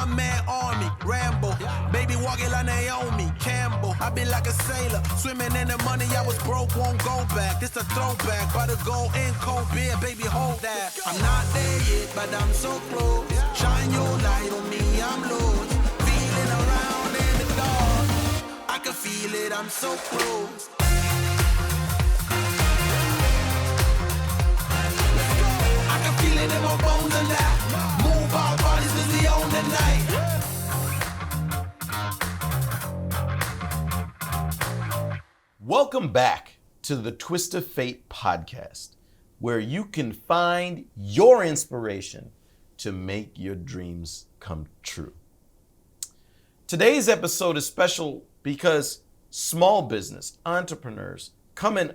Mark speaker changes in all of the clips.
Speaker 1: one-man army, Rambo. Baby walking like Naomi Campbell. I been like a sailor, swimming in the money. I was broke, won't go back. This a throwback, by the go in cold beer, baby, hold that. I'm not there yet, but I'm so close. Shine your light on me, I'm lost. Feeling around in the dark. I can feel it, I'm so close. I can feel it in my bones and that. Move our bodies 'cause we own the night.
Speaker 2: Welcome back to the Twist of Fate podcast, where you can find your inspiration to make your dreams come true. Today's episode is special because small business entrepreneurs come in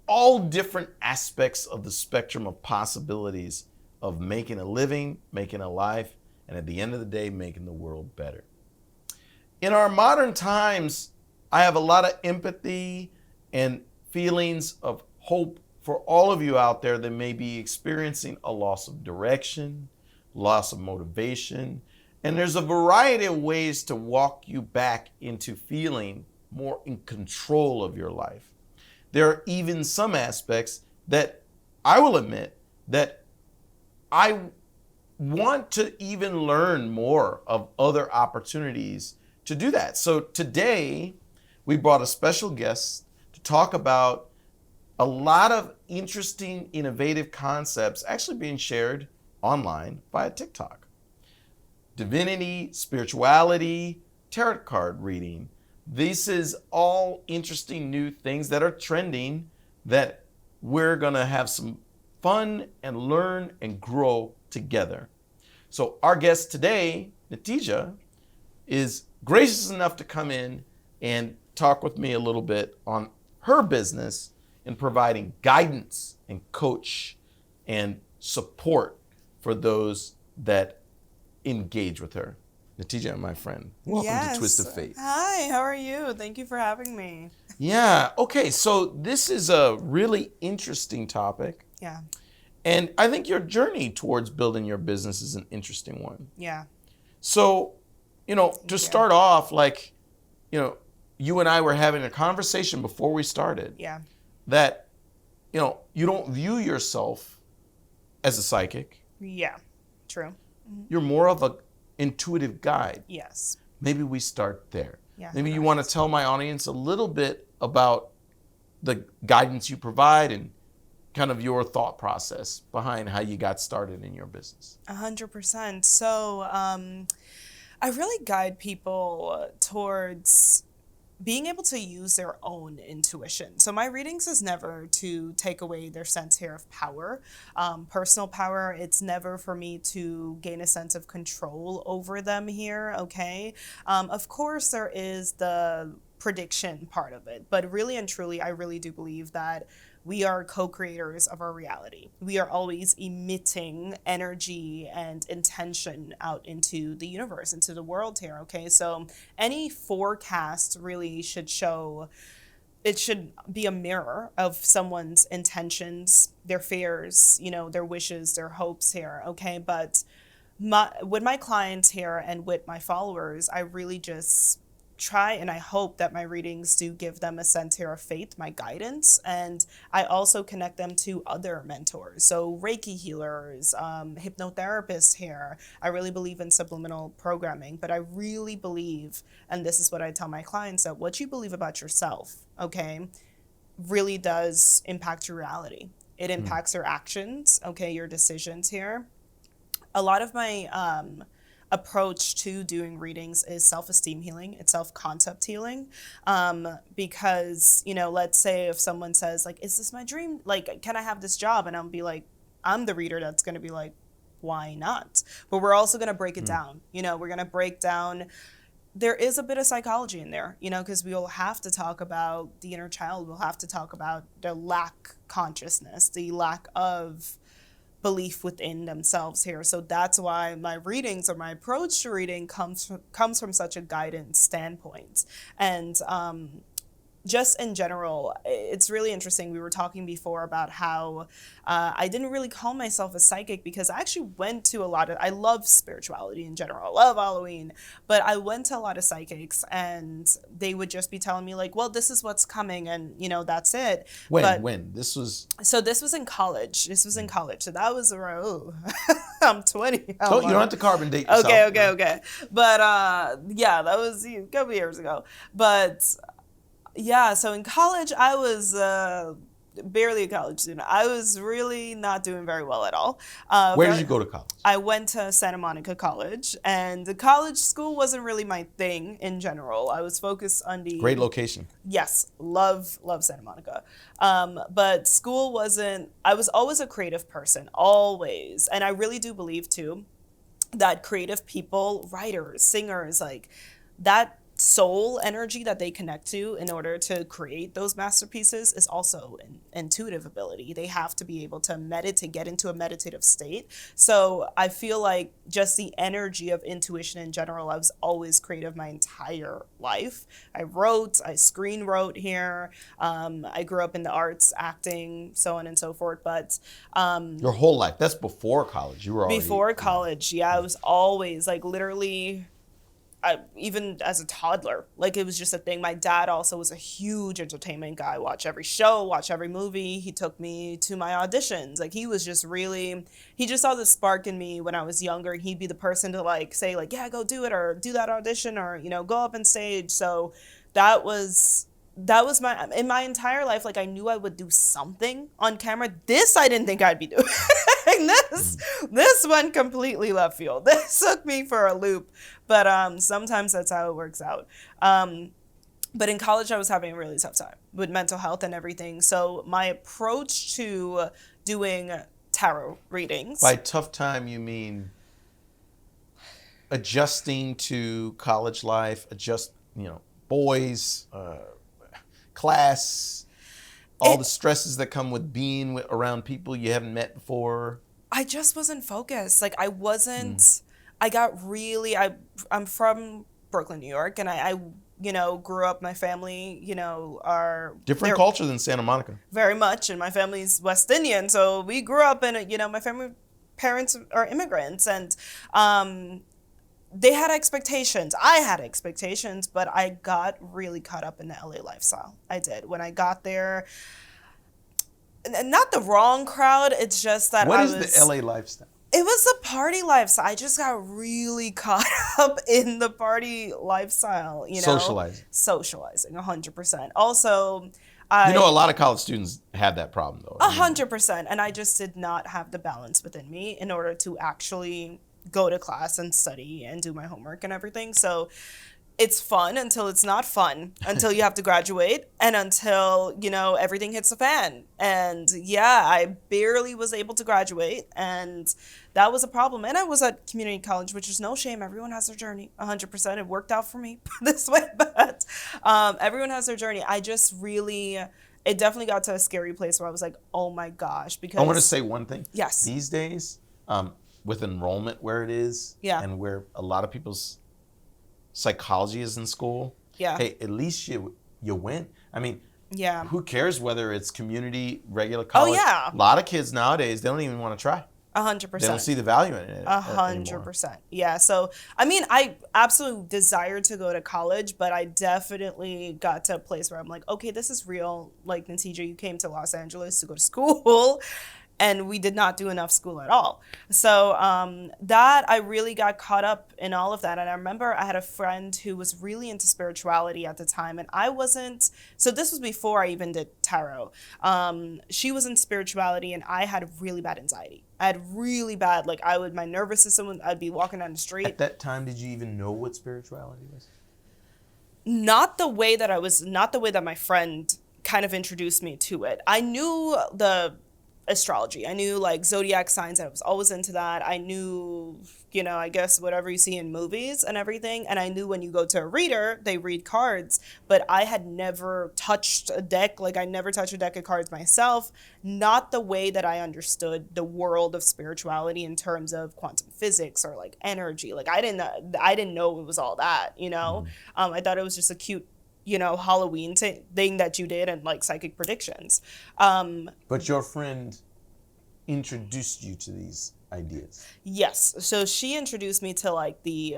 Speaker 2: all different aspects of the spectrum of possibilities of making a living, making a life, and at the end of the day, making the world better. In our modern times, I have a lot of empathy and feelings of hope for all of you out there that may be experiencing a loss of direction, loss of motivation, and there's a variety of ways to walk you back into feeling more in control of your life. There are even some aspects that I will admit that I want to even learn more of other opportunities to do that. So today, we brought a special guest to talk about a lot of interesting, innovative concepts actually being shared online via TikTok. Divinity, spirituality, tarot card reading. This is all interesting new things that are trending that we're gonna have some fun and learn and grow together. So our guest today, Natija, is gracious enough to come in and talk with me a little bit on her business in providing guidance and coach and support for those that engage with her. Natija, my friend, welcome to Twist of Fate.
Speaker 3: Hi, how are you? Thank you for having me.
Speaker 2: Yeah, okay, so this is a really interesting topic.
Speaker 3: Yeah.
Speaker 2: And I think your journey towards building your business is an interesting one.
Speaker 3: Yeah.
Speaker 2: So, to start off, you and I were having a conversation before we started.
Speaker 3: Yeah.
Speaker 2: That, you don't view yourself as a psychic.
Speaker 3: Yeah, true.
Speaker 2: You're more of an intuitive guide.
Speaker 3: Yes.
Speaker 2: Maybe we start there.
Speaker 3: Yeah.
Speaker 2: Maybe you want to tell my audience a little bit about the guidance you provide and kind of your thought process behind how you got started in your business.
Speaker 3: 100%. So I really guide people towards being able to use their own intuition. So my readings is never to take away their sense here of power, personal power. It's never for me to gain a sense of control over them here, okay? Of course, there is the prediction part of it, but really and truly, I really do believe that we are co-creators of our reality. We are always emitting energy and intention out into the universe, into the world here, okay? So any forecast really should show, it should be a mirror of someone's intentions, their fears, their wishes, their hopes here, okay? But with my clients here and with my followers, I really just try and I hope that my readings do give them a sense here of faith, my guidance, and I also connect them to other mentors. So Reiki healers, hypnotherapists here. I really believe in subliminal programming, but I really believe, and this is what I tell my clients, that what you believe about yourself, okay, really does impact your reality. It impacts your actions, okay, your decisions here. A lot of my approach to doing readings is self-esteem healing. It's self-concept healing. Because, let's say if someone says is this my dream? Can I have this job? And I'll be like, I'm the reader that's going to be like, why not? But we're also going to break it down. We're going to break down, there is a bit of psychology in there, because we'll have to talk about the inner child. We'll have to talk about the lack consciousness, the lack of belief within themselves here. So that's why my readings or my approach to reading comes from such a guidance standpoint. And just in general, it's really interesting. We were talking before about how I didn't really call myself a psychic because I actually went to I love spirituality in general. I love Halloween, but I went to a lot of psychics and they would just be telling me like, well, this is what's coming and, that's it.
Speaker 2: When? This was...
Speaker 3: So this was in college. So that was around, I'm 20.
Speaker 2: So you don't have to carbon date yourself.
Speaker 3: Okay. But that was a couple years ago. But yeah, so in college, I was barely a college student. I was really not doing very well at all.
Speaker 2: Where did you go to college?
Speaker 3: I went to Santa Monica College, and the college school wasn't really my thing in general. I was focused on the...
Speaker 2: Great location.
Speaker 3: Yes, love Santa Monica. But school wasn't... I was always a creative person, always. And I really do believe, too, that creative people, writers, singers, like that soul energy that they connect to in order to create those masterpieces is also an intuitive ability. They have to be able to meditate, get into a meditative state. So I feel like just the energy of intuition in general, I was always creative my entire life. I screen wrote here. I grew up in the arts, acting, so on and so forth. But
Speaker 2: your whole life, that's before college. You were already...
Speaker 3: Before college, yeah. I was always like literally... even as a toddler, like it was just a thing. My dad also was a huge entertainment guy, watch every show, watch every movie. He took me to my auditions. Like he was just really, he just saw the spark in me when I was younger. He'd be the person to like say like, yeah, go do it or do that audition or, go up on stage. So that was in my entire life, like I knew I would do something on camera. This I didn't think I'd be doing. This went completely left field. This took me for a loop. But sometimes that's how it works out. But in college, I was having a really tough time with mental health and everything. So my approach to doing tarot readings...
Speaker 2: By tough time, you mean adjusting to college life, boys, class, all the stresses that come with being around people you haven't met before.
Speaker 3: I just wasn't focused. Like I wasn't, I'm from Brooklyn, New York, and I grew up, my family, are...
Speaker 2: Different culture than Santa Monica.
Speaker 3: Very much, and my family's West Indian, so we grew up in, my parents are immigrants, and they had expectations. I had expectations, but I got really caught up in the LA lifestyle. I did. When I got there, not the wrong crowd, it's just that
Speaker 2: What is the LA lifestyle?
Speaker 3: It was a party lifestyle. I just got really caught up in the party lifestyle, Socializing, 100%. Also,
Speaker 2: a lot of college students had that problem, though.
Speaker 3: 100%. And I just did not have the balance within me in order to actually go to class and study and do my homework and everything. So it's fun until it's not fun, until you have to graduate and until, everything hits the fan. And yeah, I barely was able to graduate, and that was a problem. And I was at community college, which is no shame. Everyone has their journey, 100%. It worked out for me this way, but everyone has their journey. I just really... It definitely got to a scary place where I was like, oh my gosh, because...
Speaker 2: I want to say one thing.
Speaker 3: Yes.
Speaker 2: These days, with enrollment where it is, and where a lot of people's psychology is in school, hey, at least you win. I mean, who cares whether it's community, regular college?
Speaker 3: Oh, yeah.
Speaker 2: A lot of kids nowadays, they don't even want to try.
Speaker 3: 100%.
Speaker 2: They don't see the value in it
Speaker 3: 100%. Yeah. So, I mean, I absolutely desired to go to college, but I definitely got to a place where I'm like, okay, this is real. Like, Natija, you came to Los Angeles to go to school, and we did not do enough school at all. So that I really got caught up in all of that. And I remember I had a friend who was really into spirituality at the time, and I wasn't. So this was before I even did tarot. She was in spirituality, and I had really bad anxiety. I had really bad, my nervous system, I'd be walking down the street.
Speaker 2: At that time, did you even know what spirituality was?
Speaker 3: Not the way that my friend kind of introduced me to it. I knew the astrology. I knew zodiac signs. I was always into that. I knew, I guess whatever you see in movies and everything. And I knew when you go to a reader, they read cards, but I had never touched a deck. I never touched a deck of cards myself. Not the way that I understood the world of spirituality in terms of quantum physics or energy. I didn't know it was all that, I thought it was just a cute Halloween thing that you did and like psychic predictions.
Speaker 2: But your friend introduced you to these ideas.
Speaker 3: Yes. So she introduced me to like the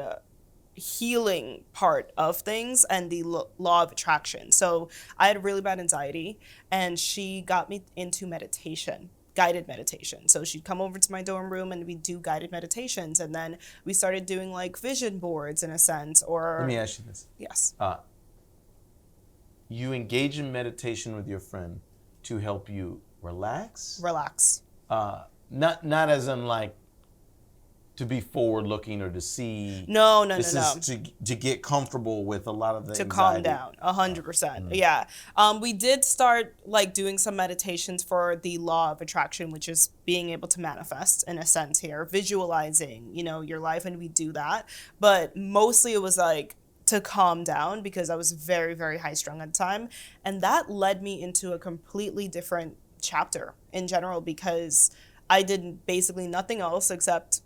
Speaker 3: healing part of things and the law of attraction. So I had really bad anxiety, and she got me into meditation, guided meditation. So she'd come over to my dorm room and we'd do guided meditations, and then we started doing like vision boards in a sense. Or
Speaker 2: let me ask you this.
Speaker 3: Yes.
Speaker 2: You engage in meditation with your friend to help you relax? Not as in like to be forward looking or to see.
Speaker 3: No.
Speaker 2: This is to get comfortable with a lot of the
Speaker 3: to
Speaker 2: anxiety.
Speaker 3: calm down 100%. Yeah. We did start like doing some meditations for the law of attraction, which is being able to manifest in a sense here, visualizing, your life, and we do that. But mostly it was like to calm down because I was very, very high strung at the time. And that led me into a completely different chapter in general, because I did basically nothing else except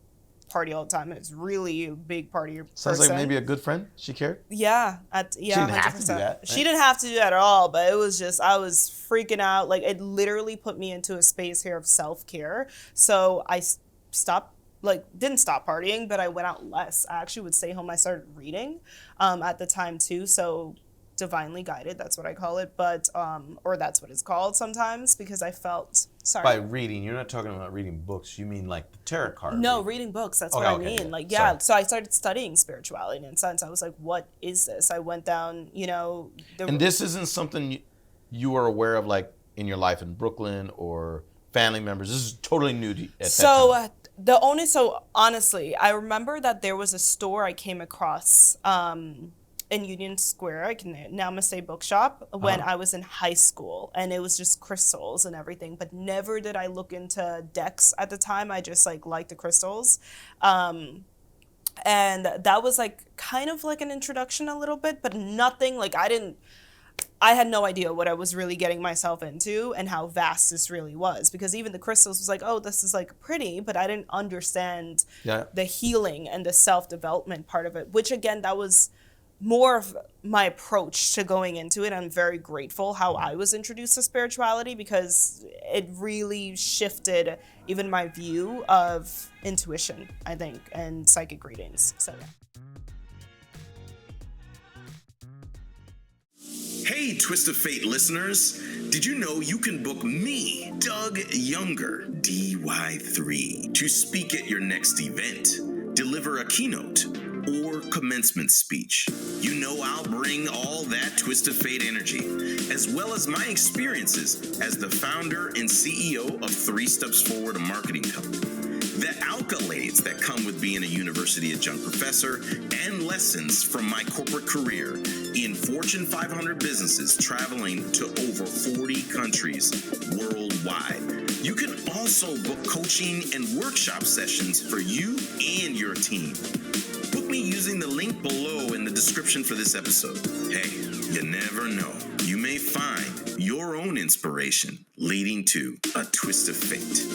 Speaker 3: party all the time. It's really a big party person.
Speaker 2: Sounds like maybe a good friend. She cared?
Speaker 3: Yeah.
Speaker 2: She didn't
Speaker 3: 100%.
Speaker 2: have to do that. Right?
Speaker 3: She didn't have to do that at all, but it was just, I was freaking out. Like, it literally put me into a space here of self-care. So I didn't stop partying, but I went out less. I actually would stay home. I started reading at the time too. So divinely guided, that's what I call it, but or that's what it's called sometimes, because I felt
Speaker 2: By reading, you're not talking about reading books. You mean like the tarot card?
Speaker 3: No,
Speaker 2: reading
Speaker 3: books. That's what I mean.
Speaker 2: Yeah.
Speaker 3: Like, yeah. So I started studying spirituality in a sense. I was like, what is this? I went down,
Speaker 2: And this isn't something you were aware of, like in your life in Brooklyn or family members. This is totally new to you at that time.
Speaker 3: So honestly, I remember that there was a store I came across in Union Square, Namaste Bookshop, when I was in high school, and it was just crystals and everything, but never did I look into decks at the time. I just liked the crystals. And that was kind of like an introduction a little bit, but nothing, I had no idea what I was really getting myself into and how vast this really was, because even the crystals was like, oh, this is pretty, but I didn't understand the healing and the self-development part of it, which again, that was more of my approach to going into it. I'm very grateful how I was introduced to spirituality, because it really shifted even my view of intuition, I think, and psychic readings. So yeah.
Speaker 4: Hey, Twist of Fate listeners. Did you know you can book me, Doug Younger, DY3, to speak at your next event, deliver a keynote, or commencement speech? You know I'll bring all that Twist of Fate energy, as well as my experiences as the founder and CEO of 3 Steps Forward, a marketing company. The accolades that come with being a university adjunct professor, and lessons from my corporate career in Fortune 500 businesses traveling to over 40 countries worldwide. You can also book coaching and workshop sessions for you and your team. Book me using the link below in the description for this episode. Hey, you never know. You may find your own inspiration leading to a twist of fate.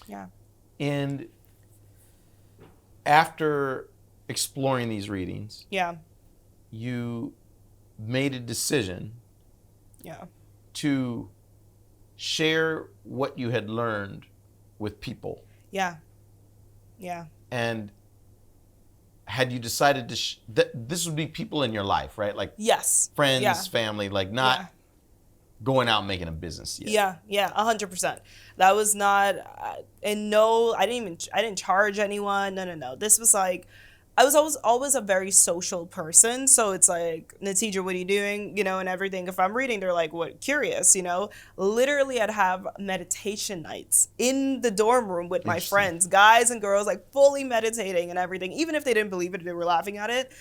Speaker 3: Yeah.
Speaker 2: And after exploring these readings, you made a decision to share what you had learned with people.
Speaker 3: Yeah.
Speaker 2: And had you decided to this would be people in your life, right? Like
Speaker 3: yes,
Speaker 2: friends, family, not going out and making a business yet.
Speaker 3: Yeah, 100%. That was not, and no, I didn't charge anyone. No. This was I was always a very social person. So it's like, Natija, what are you doing? And everything. If I'm reading, they're like, what, curious, Literally, I'd have meditation nights in the dorm room with my friends, guys and girls, fully meditating and everything. Even if they didn't believe it, they were laughing at it.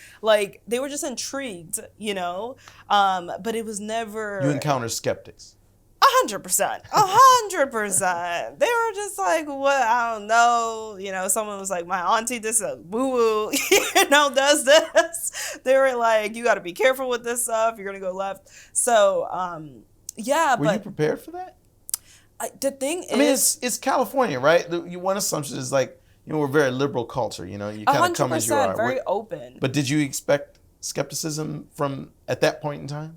Speaker 3: They were just intrigued, But it was never...
Speaker 2: You encounter skeptics.
Speaker 3: 100%. 100%. They were just like, what? I don't know. You know, someone was like, my auntie, this is woo-woo, does this. They were like, you got to be careful with this stuff. You're going to go left. So, yeah.
Speaker 2: Were you prepared for that?
Speaker 3: The thing is...
Speaker 2: I mean, it's California, right? One assumption is like, we're a very liberal culture, you kind of come as you are.
Speaker 3: Very open.
Speaker 2: But did you expect skepticism from at that point in time?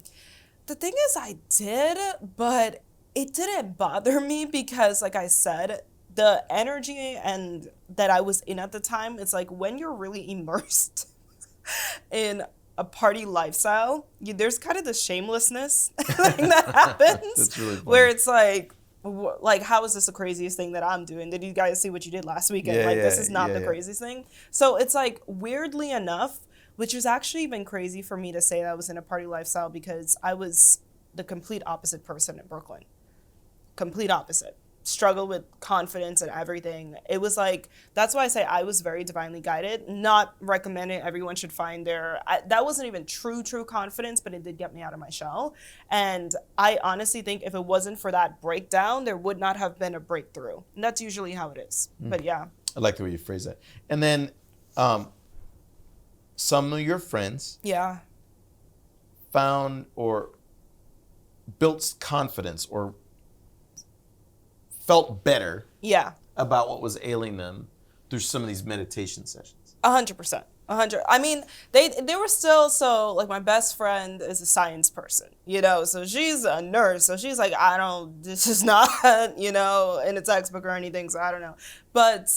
Speaker 3: The thing is, I did, but it didn't bother me because, like I said, the energy and that I was in at the time, it's like when you're really immersed in a party lifestyle, there's kind of the shamelessness thing that happens.
Speaker 2: That's really funny.
Speaker 3: Where it's like, how is this the craziest thing that I'm doing? Did you guys see what you did last weekend? This is not the craziest thing. So it's like, weirdly enough, which has actually been crazy for me to say that I was in a party lifestyle because I was the complete opposite person in Brooklyn. Complete opposite. Struggle with confidence and everything. It was like, that's why I say I was very divinely guided, not recommending everyone should find that wasn't even true confidence, but it did get me out of my shell. And I honestly think if it wasn't for that breakdown, there would not have been a breakthrough. And that's usually how it is. But yeah.
Speaker 2: I like the way you phrase that. And then some of your friends found or built confidence or felt better about what was ailing them through some of these meditation sessions.
Speaker 3: 100%. 100. I mean, they were still, so like my best friend is a science person, so she's a nurse. So she's like, this is not, in a textbook or anything. So I don't know. But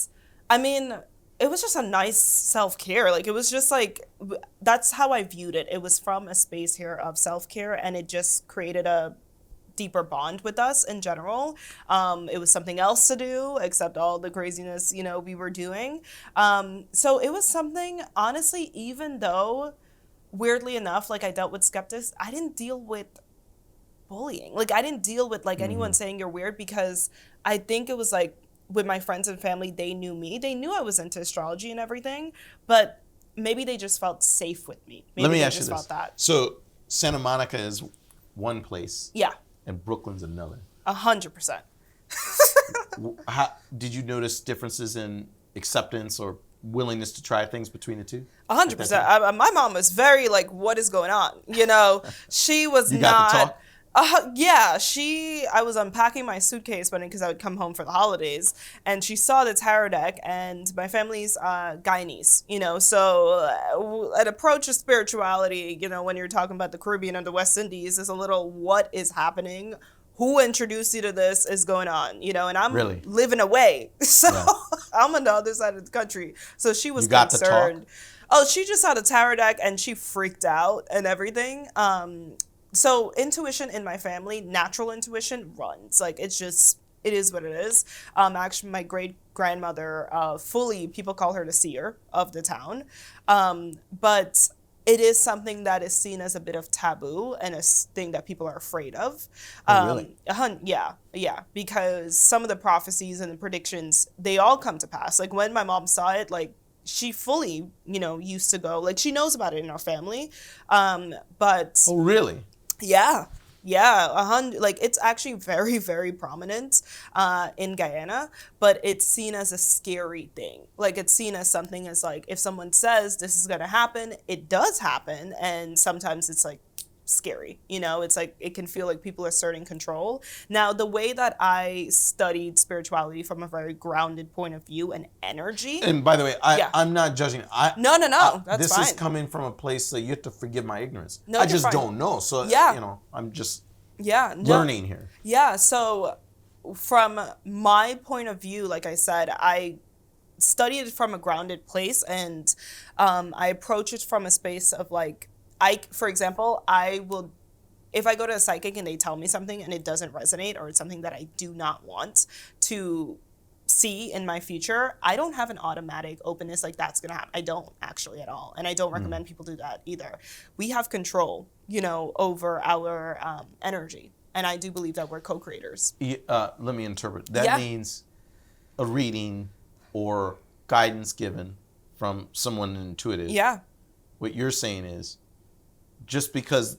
Speaker 3: I mean, it was just a nice self-care. Like, it was just like, that's how I viewed it. It was from a space here of self-care, and it just created a deeper bond with us in general. It was something else to do, except all the craziness, we were doing. So it was something, honestly, even though, weirdly enough, like I dealt with skeptics, I didn't deal with bullying. Like, I didn't deal with anyone saying you're weird, because I think it was like, with my friends and family, they knew me. They knew I was into astrology and everything, but maybe they just felt safe with me. Maybe
Speaker 2: Let me
Speaker 3: they
Speaker 2: ask you
Speaker 3: just
Speaker 2: this.
Speaker 3: felt that.
Speaker 2: So Santa Monica is one place.
Speaker 3: Yeah.
Speaker 2: And Brooklyn's another.
Speaker 3: 100%.
Speaker 2: How, did you notice differences in acceptance or willingness to try things between the two?
Speaker 3: 100%. My mom was very like, what is going on? She was
Speaker 2: you
Speaker 3: not.
Speaker 2: Got to talk?
Speaker 3: Yeah, I was unpacking my suitcase because I would come home for the holidays, and she saw the tarot deck, and my family's Guyanese, so an approach to spirituality, when you're talking about the Caribbean and the West Indies, is a little, what is happening? Who introduced you to this is going on, and I'm living away, so I'm on the other side of the country, so she was concerned. Oh, she just saw the tarot deck, and she freaked out and everything. So intuition in my family, natural intuition runs. Like, it is what it is. Actually, my great-grandmother, people call her the seer of the town. But it is something that is seen as a bit of taboo and a thing that people are afraid of.
Speaker 2: Really?
Speaker 3: Yeah. Because some of the prophecies and the predictions, they all come to pass. Like, when my mom saw it, like, she fully, used to go. Like, she knows about it in our family. But...
Speaker 2: Oh, really?
Speaker 3: Yeah, like, it's actually very, very prominent in Guyana, but it's seen as a scary thing. Like, it's seen as something as like, if someone says this is gonna happen, it does happen, and sometimes it's like scary, it's like, it can feel like people are asserting control. Now, the way that I studied spirituality from a very grounded point of view and energy.
Speaker 2: And by the way, I'm not judging.
Speaker 3: No, that's
Speaker 2: this
Speaker 3: fine.
Speaker 2: This is coming from a place that you have to forgive my ignorance.
Speaker 3: No,
Speaker 2: I just
Speaker 3: fine.
Speaker 2: don't know. So, I'm just learning here.
Speaker 3: Yeah, so from my point of view, like I said, I studied it from a grounded place, and I approach it from a space of like, for example, if I go to a psychic and they tell me something and it doesn't resonate, or it's something that I do not want to see in my future, I don't have an automatic openness like that's going to happen. I don't actually at all. And I don't recommend people do that either. We have control, over our energy. And I do believe that we're co-creators.
Speaker 2: Let me interpret. That means a reading or guidance given from someone intuitive.
Speaker 3: Yeah.
Speaker 2: What you're saying is, just because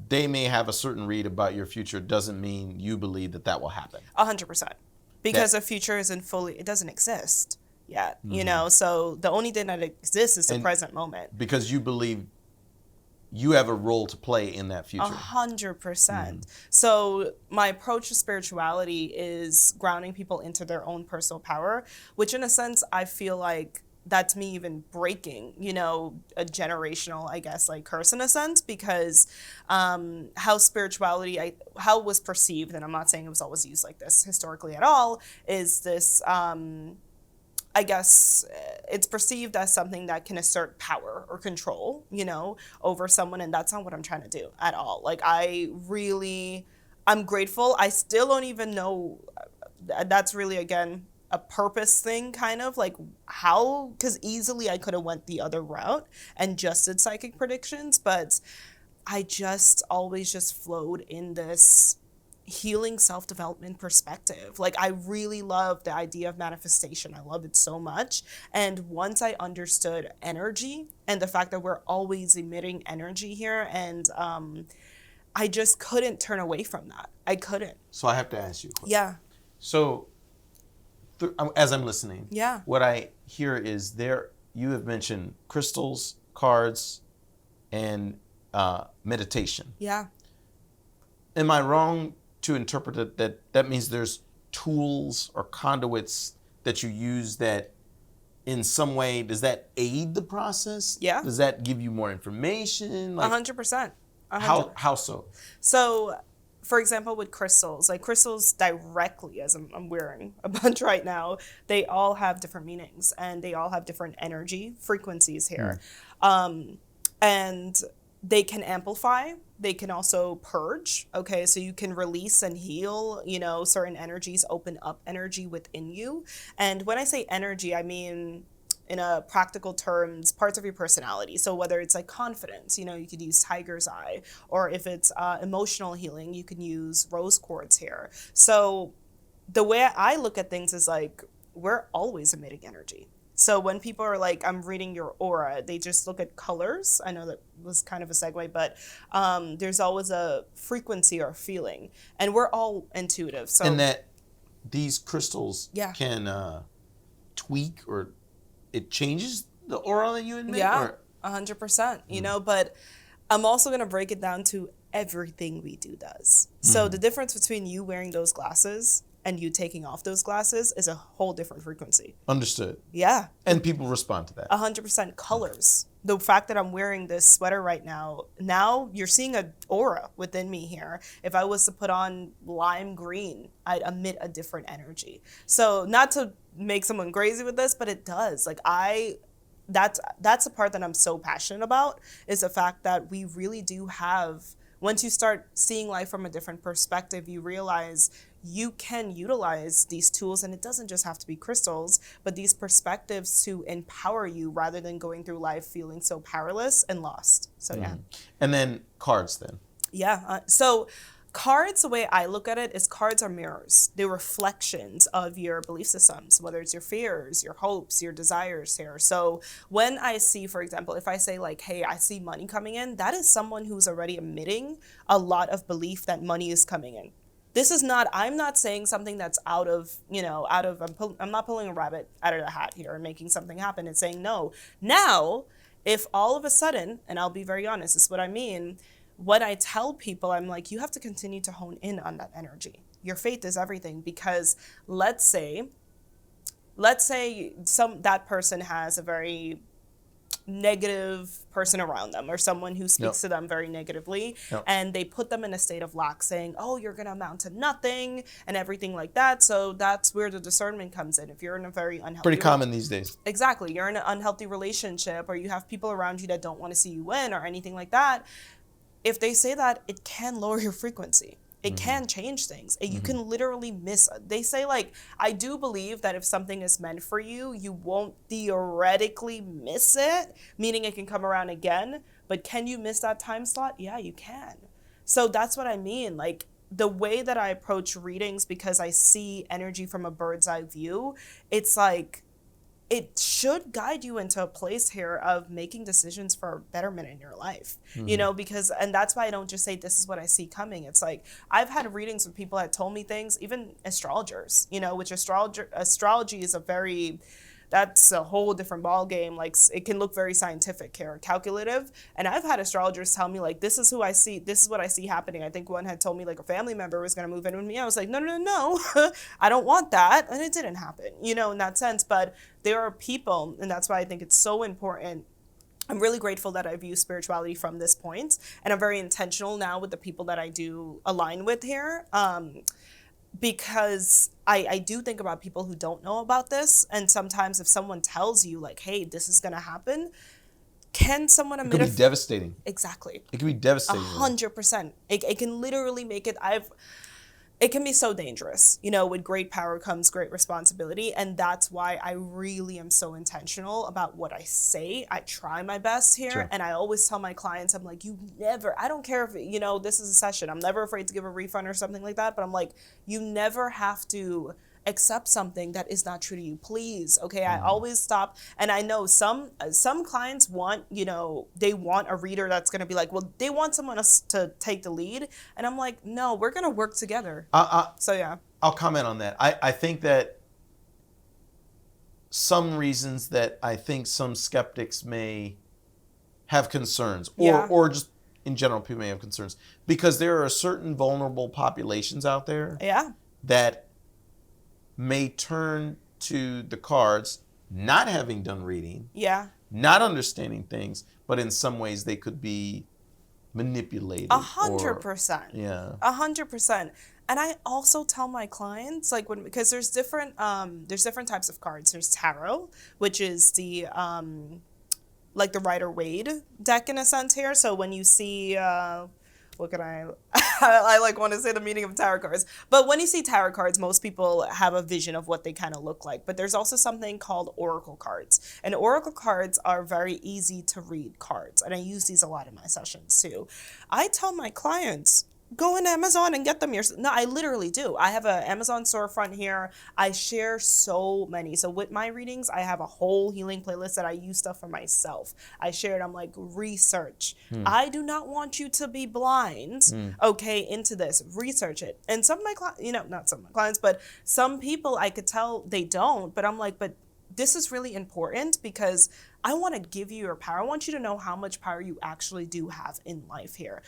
Speaker 2: they may have a certain read about your future doesn't mean you believe that will happen.
Speaker 3: 100%. Because the future it doesn't exist yet, you know? So the only thing that exists is the present moment.
Speaker 2: Because you believe you have a role to play in that future.
Speaker 3: 100%. So my approach to spirituality is grounding people into their own personal power, which in a sense, I feel like that's me even breaking, you know, a generational, I guess, like curse in a sense, because how spirituality, how it was perceived, and I'm not saying it was always used like this historically at all, is this, I guess it's perceived as something that can assert power or control, you know, over someone. And that's not what I'm trying to do at all. Like, I'm grateful. I still don't even know. That's really, again, a purpose thing, kind of like how, because easily I could have went the other route and just did psychic predictions. But I just always just flowed in this healing self-development perspective. Like, I really love the idea of manifestation. I love it so much. And once I understood energy and the fact that we're always emitting energy here, and I just couldn't turn away from that. I couldn't.
Speaker 2: So I have to ask you a question.
Speaker 3: Yeah.
Speaker 2: So as I'm listening,
Speaker 3: yeah,
Speaker 2: what I hear is you have mentioned crystals, cards, and meditation.
Speaker 3: Yeah.
Speaker 2: Am I wrong to interpret it that means there's tools or conduits that you use that in some way, does that aid the process?
Speaker 3: Yeah.
Speaker 2: Does that give you more information? Like,
Speaker 3: 100%.
Speaker 2: How so?
Speaker 3: So, for example, with crystals, like crystals directly, as I'm wearing a bunch right now, they all have different meanings and they all have different energy frequencies here. And they can amplify, they can also purge, okay? So you can release and heal, you know, certain energies, open up energy within you. And when I say energy, I mean, in a practical terms, parts of your personality. So whether it's like confidence, you know, you could use tiger's eye, or if it's emotional healing, you can use rose quartz here. So the way I look at things is like, we're always emitting energy. So when people are like, I'm reading your aura, they just look at colors. I know that was kind of a segue, but there's always a frequency or feeling, and we're all intuitive. So
Speaker 2: and that these crystals can tweak, or it changes the aura that you emit?
Speaker 3: Yeah, 100%, you know, but I'm also going to break it down to everything we do does. So the difference between you wearing those glasses and you taking off those glasses is a whole different frequency.
Speaker 2: Understood.
Speaker 3: Yeah.
Speaker 2: And people respond to that.
Speaker 3: 100%. Colors. The fact that I'm wearing this sweater right now you're seeing an aura within me here. If I was to put on lime green, I'd emit a different energy. So not to make someone crazy with this, but it does. Like that's the part that I'm so passionate about, is the fact that we really do have, once you start seeing life from a different perspective, you realize you can utilize these tools, and it doesn't just have to be crystals, but these perspectives to empower you rather than going through life feeling so powerless and lost. So yeah.
Speaker 2: And then cards then.
Speaker 3: Yeah. So cards, the way I look at it is cards are mirrors. They're reflections of your belief systems, whether it's your fears, your hopes, your desires here. So when I see, for example, if I say like, hey, I see money coming in, that is someone who's already emitting a lot of belief that money is coming in. This is not, I'm not saying something that's out of, I'm not pulling a rabbit out of the hat here and making something happen. It's saying no. Now, if all of a sudden, and I'll be very honest, this is what I mean, what I tell people, I'm like, you have to continue to hone in on that energy. Your faith is everything, because let's say that person has a very negative person around them, or someone who speaks to them very negatively, and they put them in a state of lack, saying, oh, you're going to amount to nothing and everything like that. So that's where the discernment comes in. If you're in a very unhealthy...
Speaker 2: Pretty common these days.
Speaker 3: Exactly. You're in an unhealthy relationship, or you have people around you that don't want to see you win or anything like that. If they say that, it can lower your frequency. It can change things. You can literally miss. They say, like, I do believe that if something is meant for you, you won't theoretically miss it, meaning it can come around again. But can you miss that time slot? Yeah, you can. So that's what I mean. Like, the way that I approach readings, because I see energy from a bird's eye view, it's like it should guide you into a place here of making decisions for betterment in your life, you know, because, and that's why I don't just say, this is what I see coming. It's like, I've had readings with people that told me things, even astrologers, you know, which astrology is that's a whole different ball game. Like, it can look very scientific here, calculative. And I've had astrologers tell me, like, this is who I see, this is what I see happening. I think one had told me, like, a family member was going to move in with me. I was like, no, I don't want that. And it didn't happen, you know, in that sense. But there are people, and that's why I think it's so important. I'm really grateful that I view spirituality from this point. And I'm very intentional now with the people that I do align with here. Because I do think about people who don't know about this. And sometimes if someone tells you, like, hey, this is going to happen, can someone admit
Speaker 2: it could be devastating.
Speaker 3: Exactly.
Speaker 2: It can be devastating.
Speaker 3: 100%. It can literally make it, it can be so dangerous. You know, with great power comes great responsibility. And that's why I really am so intentional about what I say. I try my best here.
Speaker 2: Sure.
Speaker 3: And I always tell my clients, I'm like, I don't care if, you know, this is a session. I'm never afraid to give a refund or something like that. But I'm like, you never have to accept something that is not true to you, please. Okay, I always stop. And I know some clients want, you know, they want a reader that's going to be like, well, they want someone else to take the lead. And I'm like, no, we're going to work together. So yeah.
Speaker 2: I'll comment on that. I think that some reasons that I think some skeptics may have concerns, or just in general, people may have concerns, because there are certain vulnerable populations out there that may turn to the cards, not having done reading, not understanding things, but in some ways they could be manipulated.
Speaker 3: 100%.
Speaker 2: Yeah.
Speaker 3: 100%. And I also tell my clients, like, because there's different types of cards. There's tarot, which is the like the Rider-Waite deck in a sense here. So when you see what can I like want to say the meaning of tarot cards. But when you see tarot cards, most people have a vision of what they kind of look like. But there's also something called oracle cards. And oracle cards are very easy to read cards. And I use these a lot in my sessions too. I tell my clients, go on Amazon and get them yourself. No, I literally do. I have an Amazon storefront here. I share so many. So with my readings, I have a whole healing playlist that I use stuff for myself. I share it. I'm like, research. I do not want you to be blind, okay, into this. Research it. And some of my clients, you know, not some of my clients, but some people I could tell they don't. But I'm like, but this is really important because I want to give you your power. I want you to know how much power you actually do have in life here.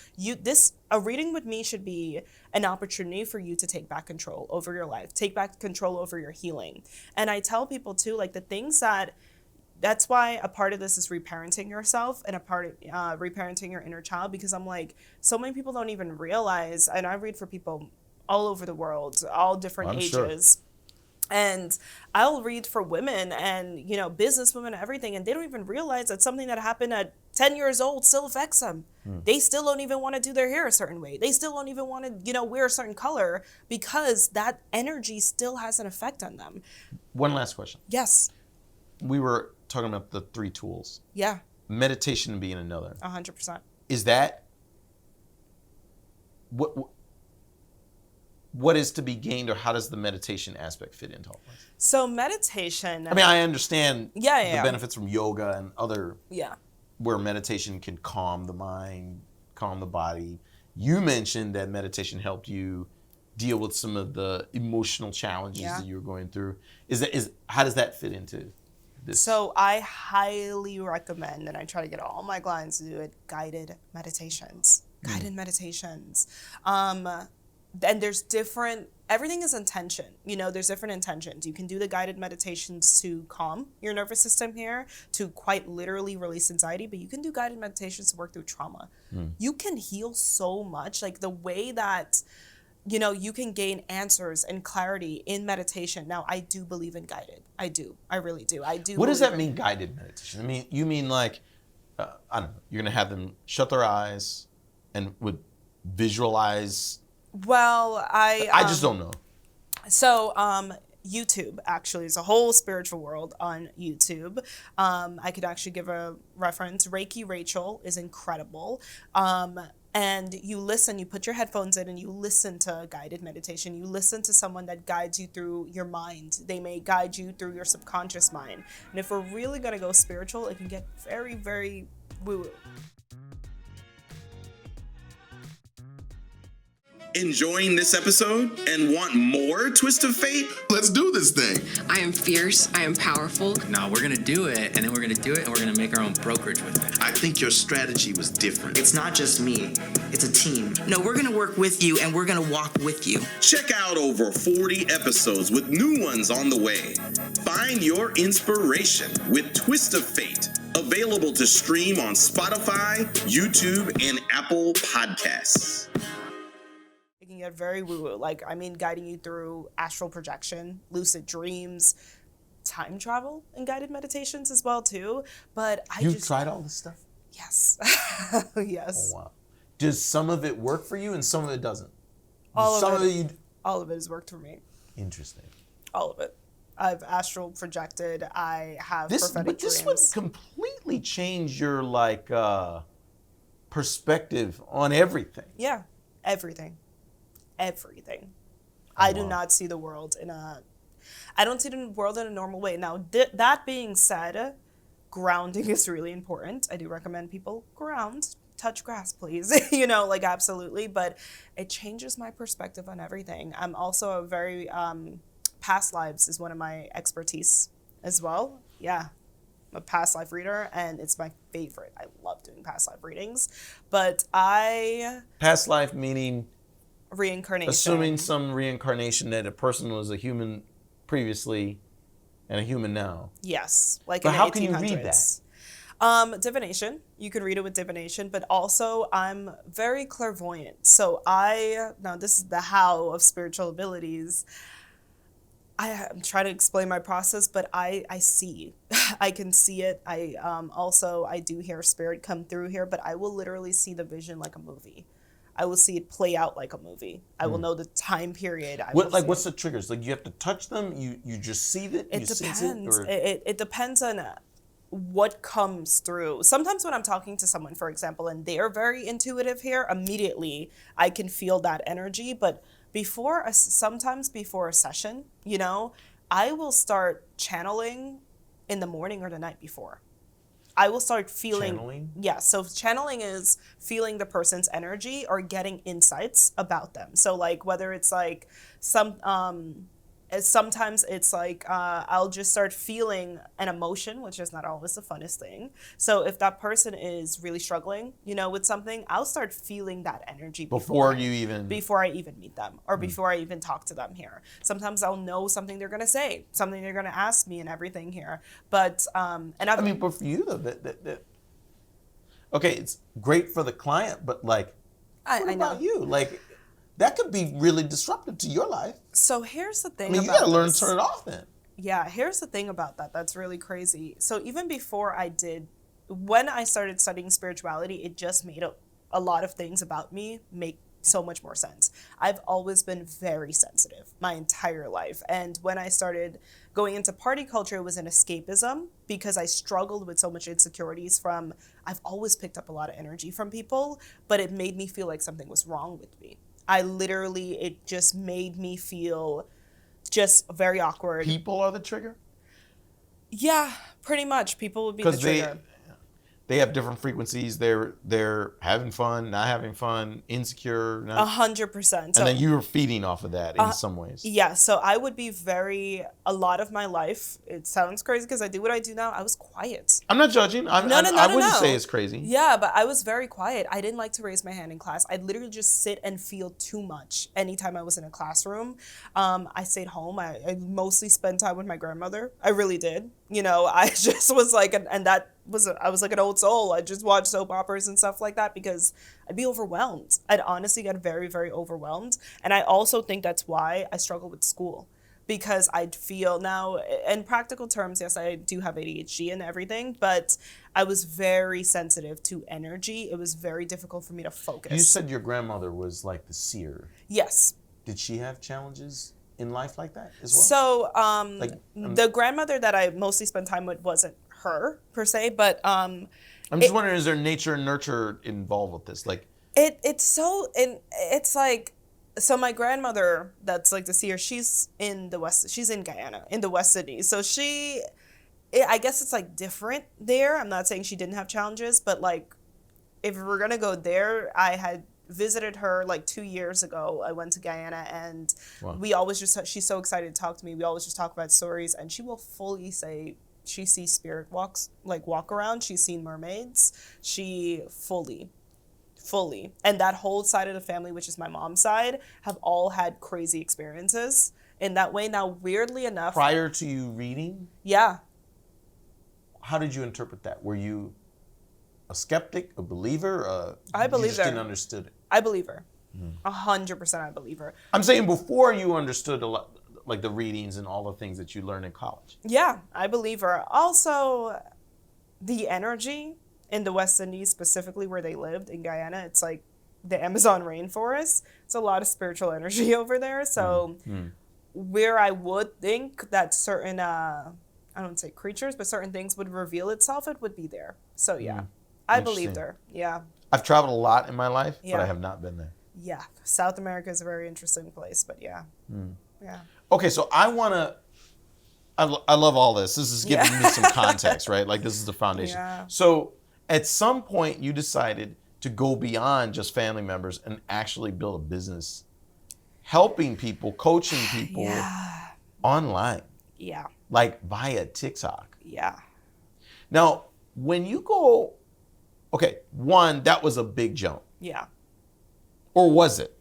Speaker 3: A reading with me should be an opportunity for you to take back control over your life, take back control over your healing. And I tell people too, like the things that's why a part of this is reparenting yourself and a part of reparenting your inner child, because I'm like, so many people don't even realize, and I read for people all over the world, all different ages. Sure. And I'll read for women and, you know, business women and everything, and they don't even realize that something that happened at 10 years old still affects them. They still don't even want to do their hair a certain way. They still don't even want to, you know, wear a certain color because that energy still has an effect on them.
Speaker 2: One last question.
Speaker 3: Yes.
Speaker 2: We were talking about the 3 tools.
Speaker 3: Yeah.
Speaker 2: Meditation being another.
Speaker 3: 100%.
Speaker 2: Is that what is to be gained, or how does the meditation aspect fit into all this?
Speaker 3: So meditation.
Speaker 2: I mean, I understand the
Speaker 3: yeah.
Speaker 2: benefits from yoga and other,
Speaker 3: yeah,
Speaker 2: where meditation can calm the mind, calm the body. You mentioned that meditation helped you deal with some of the emotional challenges that you were going through. How does that fit into this? So
Speaker 3: I highly recommend, and I try to get all my clients to do it, guided meditations. Guided meditations. And there's everything is intention. You know, there's different intentions. You can do the guided meditations to calm your nervous system here, to quite literally release anxiety, but you can do guided meditations to work through trauma. You can heal so much, like the way that, you know, you can gain answers and clarity in meditation. Now, I do believe in guided. I do. I really do. I do.
Speaker 2: What does that mean, guided meditation? I mean, you mean like, I don't know, you're going to have them shut their eyes and would visualize.
Speaker 3: Well,
Speaker 2: I just don't know.
Speaker 3: So, YouTube actually is a whole spiritual world on YouTube. I could actually give a reference. Reiki Rachel is incredible. And and you listen, you put your headphones in and you listen to a guided meditation. You listen to someone that guides you through your mind. They may guide you through your subconscious mind. And if we're really going to go spiritual, it can get very, very woo-woo.
Speaker 4: Enjoying this episode and want more Twist of Fate? Let's do this thing.
Speaker 5: I am fierce. I am powerful.
Speaker 6: No, we're gonna do it, and then we're gonna do it, and we're gonna make our own brokerage with it.
Speaker 4: I think your strategy was different.
Speaker 7: It's not just me, it's a team. No, we're gonna work with you and we're gonna walk with you.
Speaker 4: Check out over 40 episodes with new ones on the way. Find your inspiration with Twist of Fate. Available to stream on Spotify, YouTube, and Apple Podcasts.
Speaker 3: It can get very woo-woo. Like, I mean, guiding you through astral projection, lucid dreams, time travel, and guided meditations as well, too. But
Speaker 2: You've tried all this stuff?
Speaker 3: Yes. Yes.
Speaker 2: Oh, wow. Does some of it work for you and some of it doesn't?
Speaker 3: All
Speaker 2: some
Speaker 3: of it.
Speaker 2: you...
Speaker 3: All of it has worked for me.
Speaker 2: Interesting.
Speaker 3: All of it. I've astral projected. I have prophetic
Speaker 2: This
Speaker 3: dreams.
Speaker 2: would completely change your perspective on everything.
Speaker 3: Yeah, everything. Everything. I do not see the world I don't see the world in a normal way. Now, that being said, grounding is really important. I do recommend people ground. Touch grass, please. Absolutely. But it changes my perspective on everything. I'm also a very, past lives is one of my expertise as well. Yeah. I'm a past life reader, and it's my favorite. I love doing past life readings. But
Speaker 2: Past life meaning...
Speaker 3: reincarnation.
Speaker 2: Assuming some reincarnation that a person was a human previously and a human now.
Speaker 3: Yes. Like
Speaker 2: but
Speaker 3: in
Speaker 2: how
Speaker 3: the 1800s.
Speaker 2: can you read that?
Speaker 3: Divination. You can read it with divination, but also I'm very clairvoyant. So now this is the how of spiritual abilities. I'm trying to explain my process, but I see. I can see it. I do hear spirit come through here, but I will literally see the vision like a movie. I will see it play out like a movie. I will know the time period.
Speaker 2: What's the triggers? Like, you have to touch them? You just see it?
Speaker 3: It depends. It depends on what comes through. Sometimes when I'm talking to someone, for example, and they're very intuitive here, immediately I can feel that energy. But sometimes before a session, I will start channeling in the morning or the night before. I will start feeling...
Speaker 2: Channeling?
Speaker 3: Yeah, so channeling is feeling the person's energy or getting insights about them. So, like, whether it's, like, sometimes it's, like, I'll just start feeling an emotion, which is not always the funnest thing. So, if that person is really struggling, with something, I'll start feeling that energy before I even meet them or before I even talk to them here. Sometimes I'll know something they're going to say, something they're going to ask me and everything here. But,
Speaker 2: but for you, though, okay, it's great for the client, but, like, what about you? Like, that could be really disruptive to your life.
Speaker 3: So here's the thing.
Speaker 2: You gotta learn to turn it off then.
Speaker 3: Yeah, here's the thing about that. That's really crazy. So even before when I started studying spirituality, it just made a lot of things about me make so much more sense. I've always been very sensitive my entire life. And when I started going into party culture, it was an escapism because I struggled with so much insecurities I've always picked up a lot of energy from people, but it made me feel like something was wrong with me. It just made me feel just very awkward.
Speaker 2: People are the trigger?
Speaker 3: Yeah, pretty much. People would be the trigger.
Speaker 2: They have different frequencies. They're having fun, not having fun, insecure.
Speaker 3: 100%.
Speaker 2: And then you're feeding off of that in some ways.
Speaker 3: Yeah, so I would be a lot of my life, it sounds crazy because I do what I do now, I was quiet.
Speaker 2: I'm not judging. I wouldn't say it's crazy.
Speaker 3: Yeah, but I was very quiet. I didn't like to raise my hand in class. I'd literally just sit and feel too much anytime I was in a classroom. I stayed home. I mostly spent time with my grandmother. I really did. I just was like, I was like an old soul. I just watched soap operas and stuff like that because I'd be overwhelmed. I'd honestly get very, very overwhelmed. And I also think that's why I struggle with school because I'd feel now, in practical terms, yes, I do have ADHD and everything, but I was very sensitive to energy. It was very difficult for me to focus.
Speaker 2: You said your grandmother was like the seer.
Speaker 3: Yes.
Speaker 2: Did she have challenges in life like that as well?
Speaker 3: So the grandmother that I mostly spent time with wasn't her per se, but
Speaker 2: I'm just wondering, is there nature and nurture involved with this? Like,
Speaker 3: It's like, so my grandmother, that's like the seer, she's in Guyana, in the West Indies. So I guess it's like different there. I'm not saying she didn't have challenges, but like, if we're gonna go there, I had visited her like 2 years ago. I went to Guyana, and we always she's so excited to talk to me. We always just talk about stories, and she will fully say she sees spirit walk around. She's seen mermaids. She fully. And that whole side of the family, which is my mom's side, have all had crazy experiences in that way. Now, weirdly enough.
Speaker 2: Prior to you reading?
Speaker 3: Yeah.
Speaker 2: How did you interpret that? Were you a skeptic, a believer?
Speaker 3: I believe her.
Speaker 2: You just didn't understand it?
Speaker 3: I believe her. 100% I believe her.
Speaker 2: I'm saying before you understood a lot, like the readings and all the things that you learned in college.
Speaker 3: Yeah, I believe her. Also, the energy in the West Indies, specifically where they lived in Guyana, it's like the Amazon rainforest. It's a lot of spiritual energy over there. So where I would think that certain, I don't say creatures, but certain things would reveal itself, it would be there. So yeah, I believed her. Yeah.
Speaker 2: I've traveled a lot in my life,
Speaker 3: Yeah.
Speaker 2: but I have not been there.
Speaker 3: Yeah. South America is a very interesting place, but yeah. Yeah.
Speaker 2: Okay, so I love all this. This is giving me some context, right? Like this is the foundation.
Speaker 3: Yeah.
Speaker 2: So at some point you decided to go beyond just family members and actually build a business, helping people, coaching people online.
Speaker 3: Yeah.
Speaker 2: Like via TikTok.
Speaker 3: Yeah.
Speaker 2: Now, when you go, okay, one, that was a big jump.
Speaker 3: Yeah.
Speaker 2: Or was it?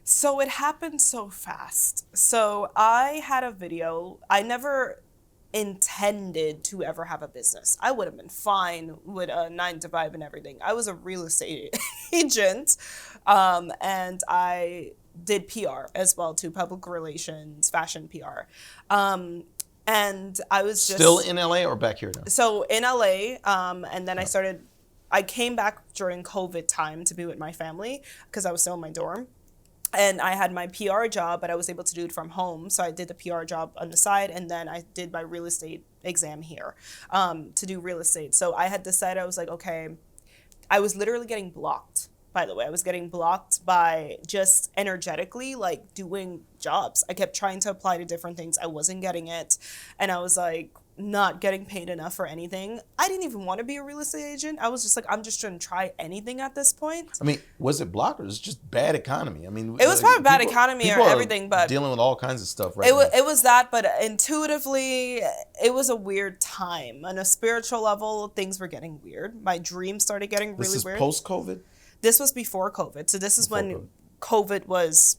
Speaker 3: So it happened so fast. So I had a video. I never intended to ever have a business. I would have been fine with a 9 to 5 and everything. I was a real estate agent, and I did PR as well too, public relations, fashion PR. And I was just
Speaker 2: still in LA or back here now?
Speaker 3: So in LA, and then I came back during COVID time to be with my family because I was still in my dorm. And I had my PR job, but I was able to do it from home. So I did the PR job on the side, and then I did my real estate exam here to do real estate. So I had decided, I was like, okay, I was literally getting blocked, by the way. I was getting blocked by just energetically, like doing jobs. I kept trying to apply to different things. I wasn't getting it. And I was like, not getting paid enough for anything. I didn't even want to be a real estate agent. I was just like, I'm just trying to try anything at this point.
Speaker 2: I mean, was it blocked or was it just bad economy? I mean,
Speaker 3: it was probably bad economy or everything, but
Speaker 2: dealing with all kinds of stuff right
Speaker 3: now. It was that, but intuitively, it was a weird time. On a spiritual level, things were getting weird. My dreams started getting really weird.
Speaker 2: This is post-COVID?
Speaker 3: This was before COVID. So this is when COVID was,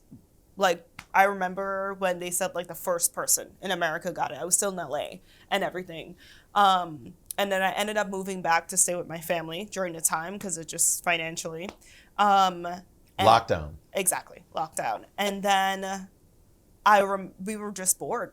Speaker 3: like, I remember when they said like the first person in America got it. I was still in LA and everything. And then I ended up moving back to stay with my family during the time because it just financially.
Speaker 2: Lockdown.
Speaker 3: Exactly, lockdown. And then we were just bored.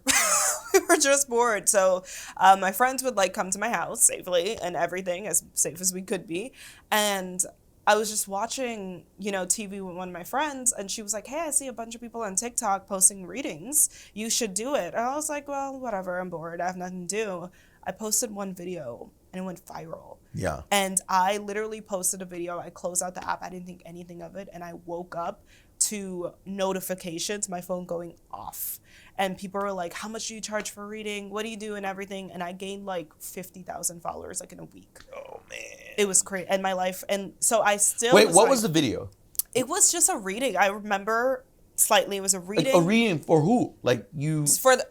Speaker 3: We were just bored. So my friends would like come to my house safely and everything, as safe as we could be. And I was just watching, TV with one of my friends, and she was like, hey, I see a bunch of people on TikTok posting readings. You should do it. And I was like, well, whatever. I'm bored. I have nothing to do. I posted one video, and it went viral.
Speaker 2: Yeah.
Speaker 3: And I literally posted a video. I closed out the app. I didn't think anything of it. And I woke up to notifications, my phone going off. And people were like, how much do you charge for reading? What do you do and everything? And I gained like 50,000 followers like in a week.
Speaker 2: Oh, man.
Speaker 3: It was crazy. And my life. And so I still
Speaker 2: Wait, what was the video?
Speaker 3: It was just a reading. I remember slightly. It was a reading.
Speaker 2: A reading for who? Like you?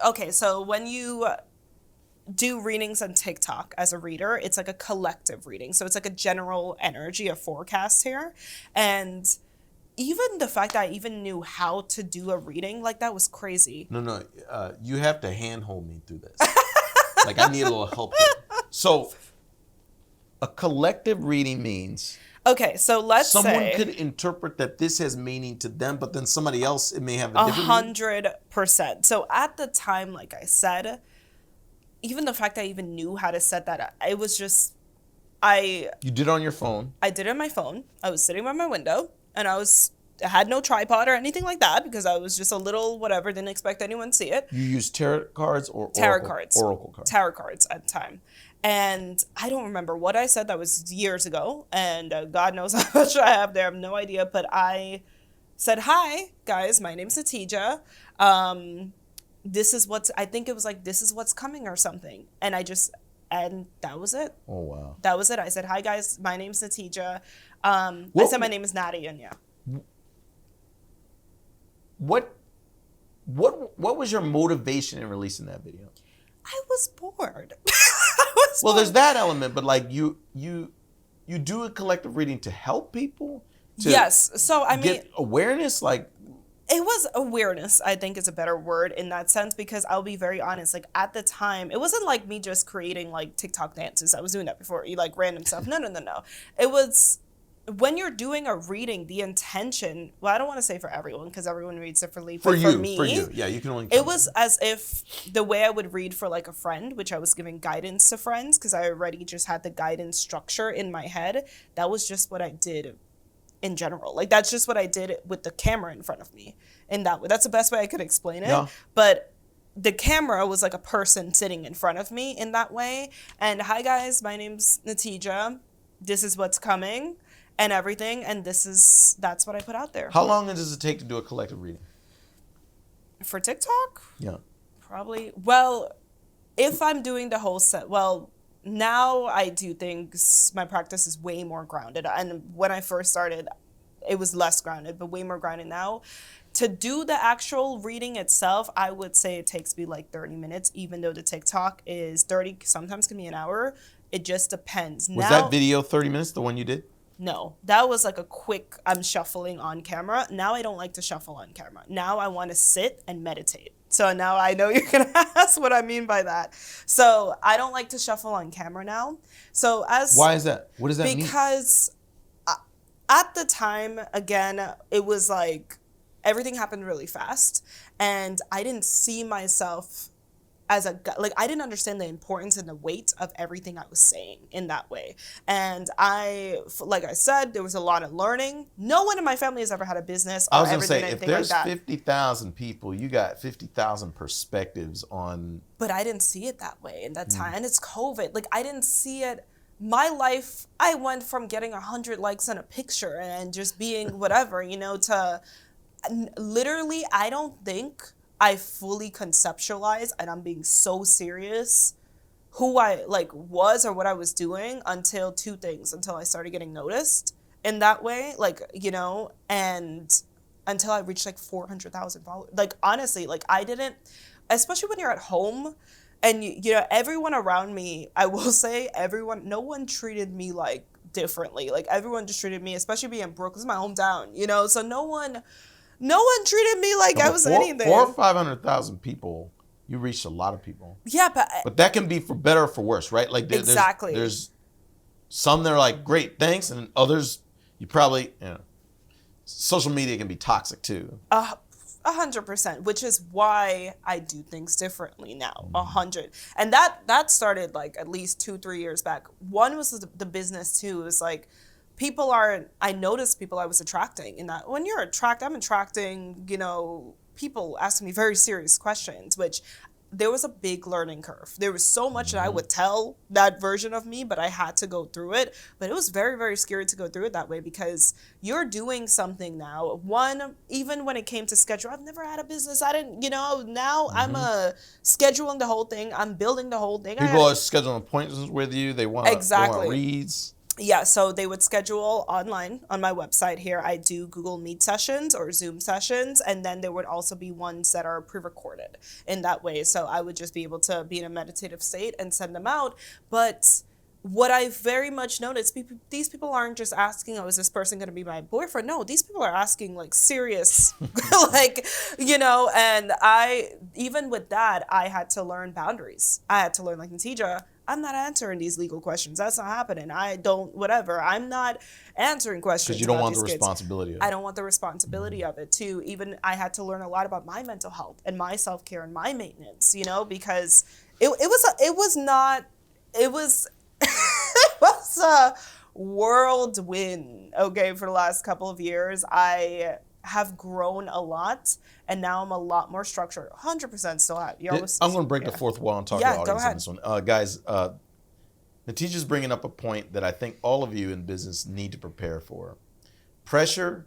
Speaker 3: Okay, so when you do readings on TikTok as a reader, it's like a collective reading. So it's like a general energy, a forecast here. And even the fact that I even knew how to do a reading, like that was crazy.
Speaker 2: No, you have to handhold me through this. Like I need a little help here. So a collective reading means...
Speaker 3: Okay, so let's say...
Speaker 2: Someone could interpret that this has meaning to them, but then somebody else, it may have a different meaning.
Speaker 3: 100%. So at the time, like I said, even the fact that I even knew how to set that up, it was just... You
Speaker 2: did it on your phone?
Speaker 3: I did it on my phone. I was sitting by my window, and I was had no tripod or anything like that because I was just a little whatever, didn't expect anyone to see it.
Speaker 2: You use tarot cards or
Speaker 3: Tarot cards.
Speaker 2: Oracle cards?
Speaker 3: Tarot cards at the time. And I don't remember what I said. That was years ago. And God knows how much I have there. I have no idea. But I said, hi, guys. My name's Natija. This is what's, I think it was like, this is what's coming or something. And that was it.
Speaker 2: Oh, wow.
Speaker 3: That was it. I said, hi, guys. My name's Natija. I said my name is Natija, and yeah.
Speaker 2: What was your motivation in releasing that video?
Speaker 3: I was bored.
Speaker 2: Well, there's that element, but like you do a collective reading to help people?
Speaker 3: Yes. So I mean,
Speaker 2: get awareness, like
Speaker 3: it was awareness, I think is a better word in that sense, because I'll be very honest, like at the time, it wasn't like me just creating like TikTok dances. I was doing that before, like random stuff. No. It was when you're doing a reading, the intention, well, I don't want to say for everyone because everyone reads differently. But for me,
Speaker 2: yeah, you can only.
Speaker 3: It was as if the way I would read for like a friend, which I was giving guidance to friends because I already just had the guidance structure in my head. That was just what I did in general. Like that's just what I did with the camera in front of me in that way. That's the best way I could explain it. Yeah. But the camera was like a person sitting in front of me in that way. And hi guys, my name's Natija. This is what's coming and everything. And that's what I put out there.
Speaker 2: How long does it take to do a collective reading?
Speaker 3: For TikTok?
Speaker 2: Yeah.
Speaker 3: Probably. Well, if I'm doing the whole set, well, now I do things, my practice is way more grounded. And when I first started, it was less grounded, but way more grounded now. To do the actual reading itself, I would say it takes me like 30 minutes, even though the TikTok is 30, sometimes can be an hour. It just depends.
Speaker 2: Was that video 30 minutes, the one you did?
Speaker 3: No, that was like a quick, I'm shuffling on camera. Now I don't like to shuffle on camera. Now I want to sit and meditate. So now I know you're going to ask what I mean by that. So I don't like to shuffle on camera now. So
Speaker 2: why is that? What does that mean?
Speaker 3: Because at the time, again, it was like everything happened really fast. And I didn't see myself as I didn't understand the importance and the weight of everything I was saying in that way. And like I said, there was a lot of learning. No one in my family has ever had a business or ever done anything like that.
Speaker 2: I was going to say, if there's 50,000 people, you got 50,000 perspectives on.
Speaker 3: But I didn't see it that way in that time. And it's COVID. Like I didn't see it. My life, I went from getting 100 likes on a picture and just being whatever, to literally, I don't think I fully conceptualized, and I'm being so serious, who I was or what I was doing until two things, until I started getting noticed in that way, and until I reached 400,000 followers. Honestly, I didn't, especially when you're at home and everyone around me, I will say no one treated me differently. Everyone just treated me, especially being Brooklyn, this is my hometown, so no one treated me like I was anything.
Speaker 2: 400,000 or 500,000 people, you reached a lot of people.
Speaker 3: Yeah,
Speaker 2: but that can be for better or for worse, right?
Speaker 3: Exactly.
Speaker 2: There's some that are great, thanks, and others you probably, social media can be toxic too.
Speaker 3: 100%, which is why I do things differently now. 100, and that started at least 2-3 years back. One was the business too. It was I noticed people I was attracting in that when I'm attracting, people asking me very serious questions, which there was a big learning curve. There was so much that I would tell that version of me, but I had to go through it. But it was very, very scary to go through it that way because you're doing something now. One, even when it came to schedule, I've never had a business. I didn't, now I'm scheduling the whole thing. I'm building the whole thing.
Speaker 2: People are scheduling appointments with you. They want reads.
Speaker 3: Yeah, so they would schedule online on my website here. I do Google Meet sessions or Zoom sessions, and then there would also be ones that are pre-recorded in that way. So I would just be able to be in a meditative state and send them out. But what I very much noticed, these people aren't just asking, is this person going to be my boyfriend? No, these people are asking serious, and even with that, I had to learn boundaries. I had to learn Natija, I'm not answering these legal questions. That's not happening. I'm not answering questions.
Speaker 2: Because you don't want the responsibility of it.
Speaker 3: I don't want the responsibility of it too. Even I had to learn a lot about my mental health and my self-care and my maintenance, because it was a whirlwind, for the last couple of years. I have grown a lot, and now I'm a lot more structured. 100% still have.
Speaker 2: I'm going to break the fourth wall and talk to the audience on this one. Guys, Natija's bringing up a point that I think all of you in business need to prepare for. Pressure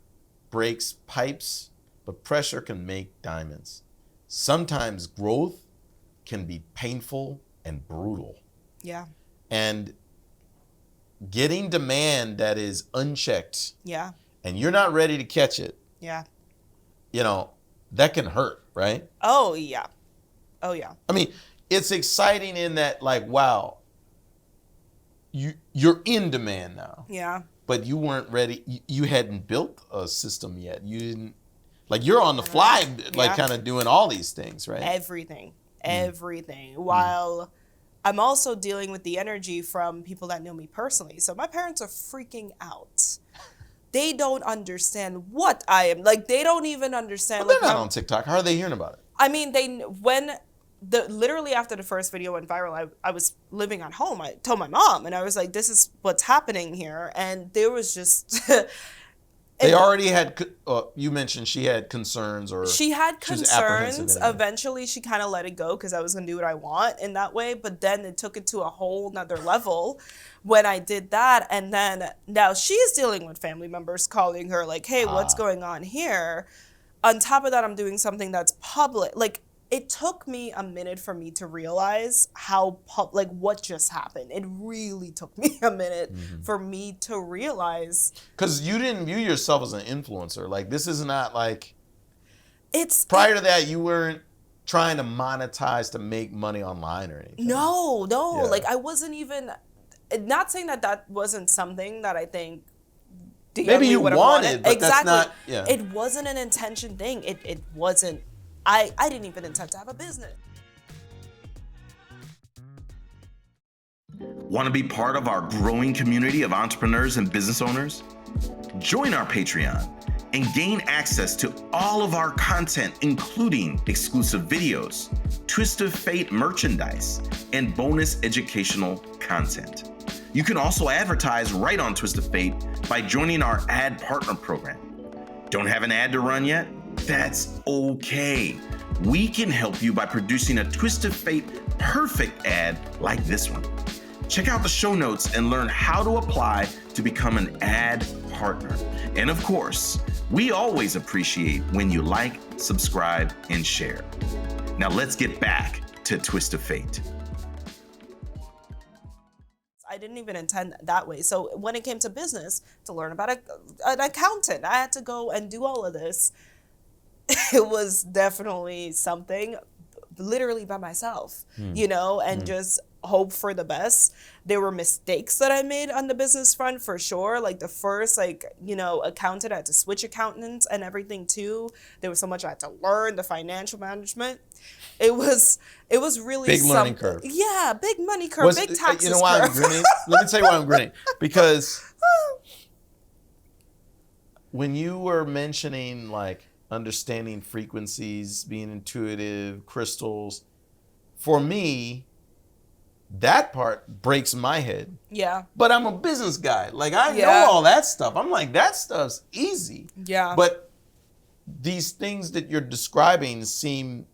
Speaker 2: breaks pipes, but pressure can make diamonds. Sometimes growth can be painful and brutal.
Speaker 3: Yeah.
Speaker 2: And getting demand that is unchecked, and you're not ready to catch it, that can hurt, right?
Speaker 3: Oh, yeah. Oh, yeah.
Speaker 2: I mean, it's exciting in that, like, wow, you're in demand now.
Speaker 3: Yeah.
Speaker 2: But you weren't ready. You hadn't built a system yet. You didn't, like, you're on the fly, like, kind of doing all these things, right?
Speaker 3: Everything. While I'm also dealing with the energy from people that know me personally. So my parents are freaking out. They don't understand what I am. Like, they don't even understand.
Speaker 2: Well, they're not on TikTok. How are they hearing about it?
Speaker 3: I mean, literally after the first video went viral, I was living at home. I told my mom, and I was like, this is what's happening here. And there was just...
Speaker 2: They already had, you mentioned she had concerns, or
Speaker 3: she had concerns.
Speaker 2: Anyway.
Speaker 3: Eventually, she kind of let it go because I was going to do what I want in that way. But then it took it to a whole nother level when I did that. And then now she's dealing with family members calling her like, hey, what's going on here? On top of that, I'm doing something that's public. Like, it took me a minute for me to realize what just happened. It really took me a minute for me to realize.
Speaker 2: Because you didn't view yourself as an influencer. Like, this is not like... Prior to that, you weren't trying to monetize to make money online or anything.
Speaker 3: No. Yeah. Like, I wasn't even... Not saying that wasn't something that I think...
Speaker 2: Maybe you wanted, but
Speaker 3: exactly.
Speaker 2: That's not... Yeah.
Speaker 3: It wasn't an intention thing. It wasn't... I didn't even intend to have a business.
Speaker 4: Want to be part of our growing community of entrepreneurs and business owners? Join our Patreon and gain access to all of our content, including exclusive videos, Twist of Fate merchandise, and bonus educational content. You can also advertise right on Twist of Fate by joining our ad partner program. Don't have an ad to run yet? That's okay. We can help you by producing a Twist of Fate perfect ad like this one. Check out the show notes and learn how to apply to become an ad partner. And of course, we always appreciate when you like, subscribe, and share. Now let's get back to Twist of Fate.
Speaker 3: I didn't even intend that way. So when it came to business, to learn about an accountant, I had to go and do all of this. It was definitely something literally by myself, and just hope for the best. There were mistakes that I made on the business front for sure. Like the first, accountant, I had to switch accountants and everything too. There was so much I had to learn, the financial management. It was really
Speaker 2: big learning curve.
Speaker 3: Yeah, big money curve, big taxes.
Speaker 2: You know why I'm grinning? Let me tell you why I'm grinning. Because when you were mentioning like understanding frequencies, being intuitive, crystals, for me, that part breaks my head.
Speaker 3: Yeah.
Speaker 2: But I'm a business guy. Like, I know all that stuff. I'm like, that stuff's easy.
Speaker 3: Yeah.
Speaker 2: But these things that you're describing seem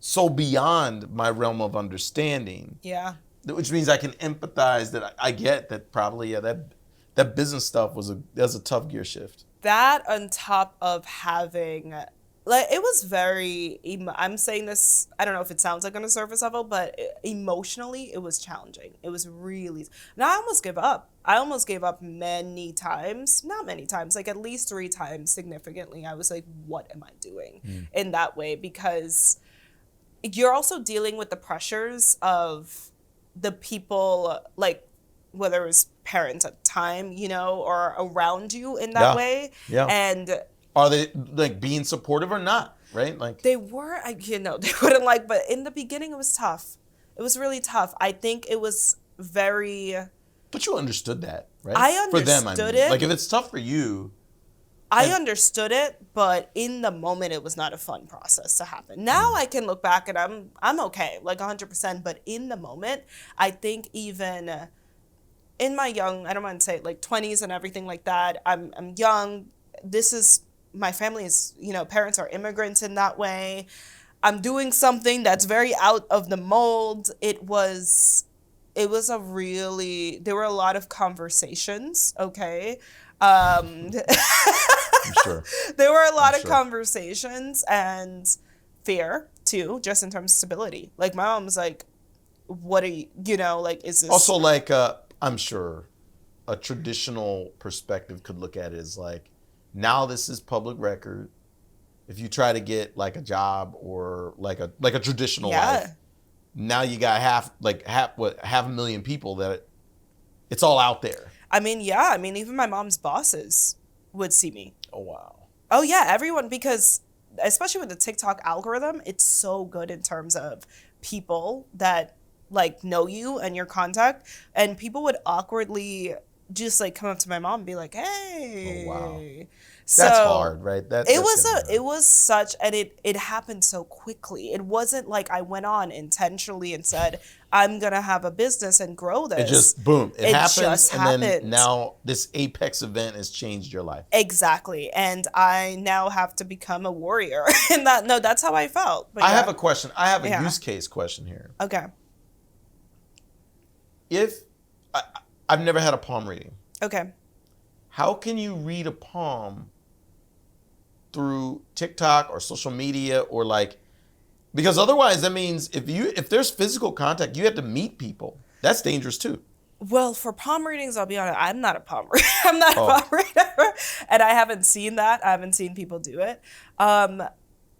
Speaker 2: so beyond my realm of understanding.
Speaker 3: Yeah.
Speaker 2: Which means I can empathize that I get that probably, that business stuff was a tough gear shift.
Speaker 3: That on top of having, it was very, I'm saying this, I don't know if it sounds like on a surface level, but emotionally, it was challenging. It was really, and I almost gave up. I almost gave up many times, not many times, like at least 3 times significantly. I was like, what am I doing in that way? Because you're also dealing with the pressures of the people, like, whether it was parents at the time, or around you in that way.
Speaker 2: Yeah.
Speaker 3: And
Speaker 2: are they like being supportive or not? Right? Like
Speaker 3: they were, they wouldn't like, but in the beginning it was tough. It was really tough. I think it was very.
Speaker 2: But you understood that, right?
Speaker 3: I understood
Speaker 2: for them, I mean.
Speaker 3: it.
Speaker 2: Like if it's tough for you.
Speaker 3: I understood it, but in the moment it was not a fun process to happen. Now I can look back and I'm okay, like 100%. But in the moment, I think even in my young, I don't want to say like 20s and everything like that, I'm young. This is my family is, parents are immigrants in that way. I'm doing something that's very out of the mold. There were a lot of conversations, okay?
Speaker 2: I'm sure.
Speaker 3: There were a lot of conversations and fear too, just in terms of stability. Like my mom's like, what are you, is this?
Speaker 2: Also, like, I'm sure a traditional perspective could look at it as like, now this is public record. If you try to get like a job or like a traditional life, now you got half a million people that it's all out there.
Speaker 3: I mean, even my mom's bosses would see me.
Speaker 2: Oh, wow.
Speaker 3: Oh, yeah, everyone, because especially with the TikTok algorithm, it's so good in terms of people that like know you and your contact, and people would awkwardly just like come up to my mom and be like, hey.
Speaker 2: Oh, wow.
Speaker 3: So
Speaker 2: that's hard, right?
Speaker 3: It was such, and it happened so quickly. It wasn't like I went on intentionally and said, I'm going to have a business and grow this.
Speaker 2: It just, boom, it happens.
Speaker 3: Just
Speaker 2: and
Speaker 3: happened.
Speaker 2: Then now this apex event has changed your life.
Speaker 3: Exactly. And I now have to become a warrior. And that's how I felt. But
Speaker 2: I have a question. I have a use case question here.
Speaker 3: Okay.
Speaker 2: I've never had a palm reading.
Speaker 3: Okay.
Speaker 2: How can you read a palm through TikTok or social media or like, because otherwise that means if there's physical contact, you have to meet people. That's dangerous too.
Speaker 3: Well, for palm readings, I'll be honest, I'm not a palm reader. I'm not a palm reader. And I haven't seen that. I haven't seen people do it.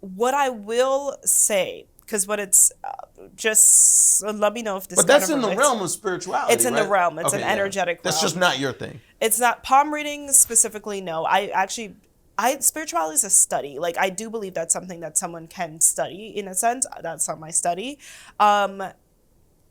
Speaker 3: What I will say, because what it's just let me know if this.
Speaker 2: But that's in the realm of spirituality.
Speaker 3: It's in the realm. It's an energetic realm.
Speaker 2: That's just not your thing.
Speaker 3: It's not palm readings specifically. No, spirituality is a study. Like I do believe that's something that someone can study in a sense. That's not my study.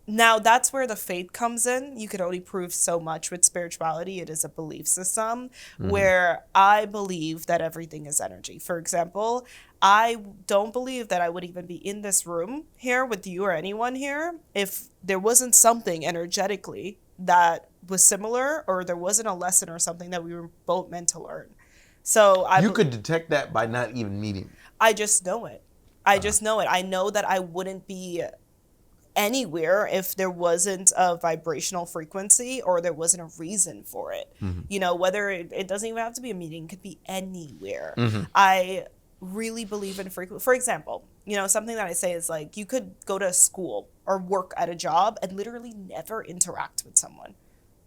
Speaker 3: Now that's where the faith comes in. You could only prove so much with spirituality. It is a belief system where I believe that everything is energy. For example, I don't believe that I would even be in this room here with you or anyone here if there wasn't something energetically that was similar, or there wasn't a lesson or something that we were both meant to learn. So
Speaker 2: you could detect that by not even meeting.
Speaker 3: I just know it. I just know it. I know that I wouldn't be anywhere if there wasn't a vibrational frequency or there wasn't a reason for it. Whether it doesn't even have to be a meeting, it could be anywhere. I really believe in frequency. For example, something that I say is like, you could go to school or work at a job and literally never interact with someone.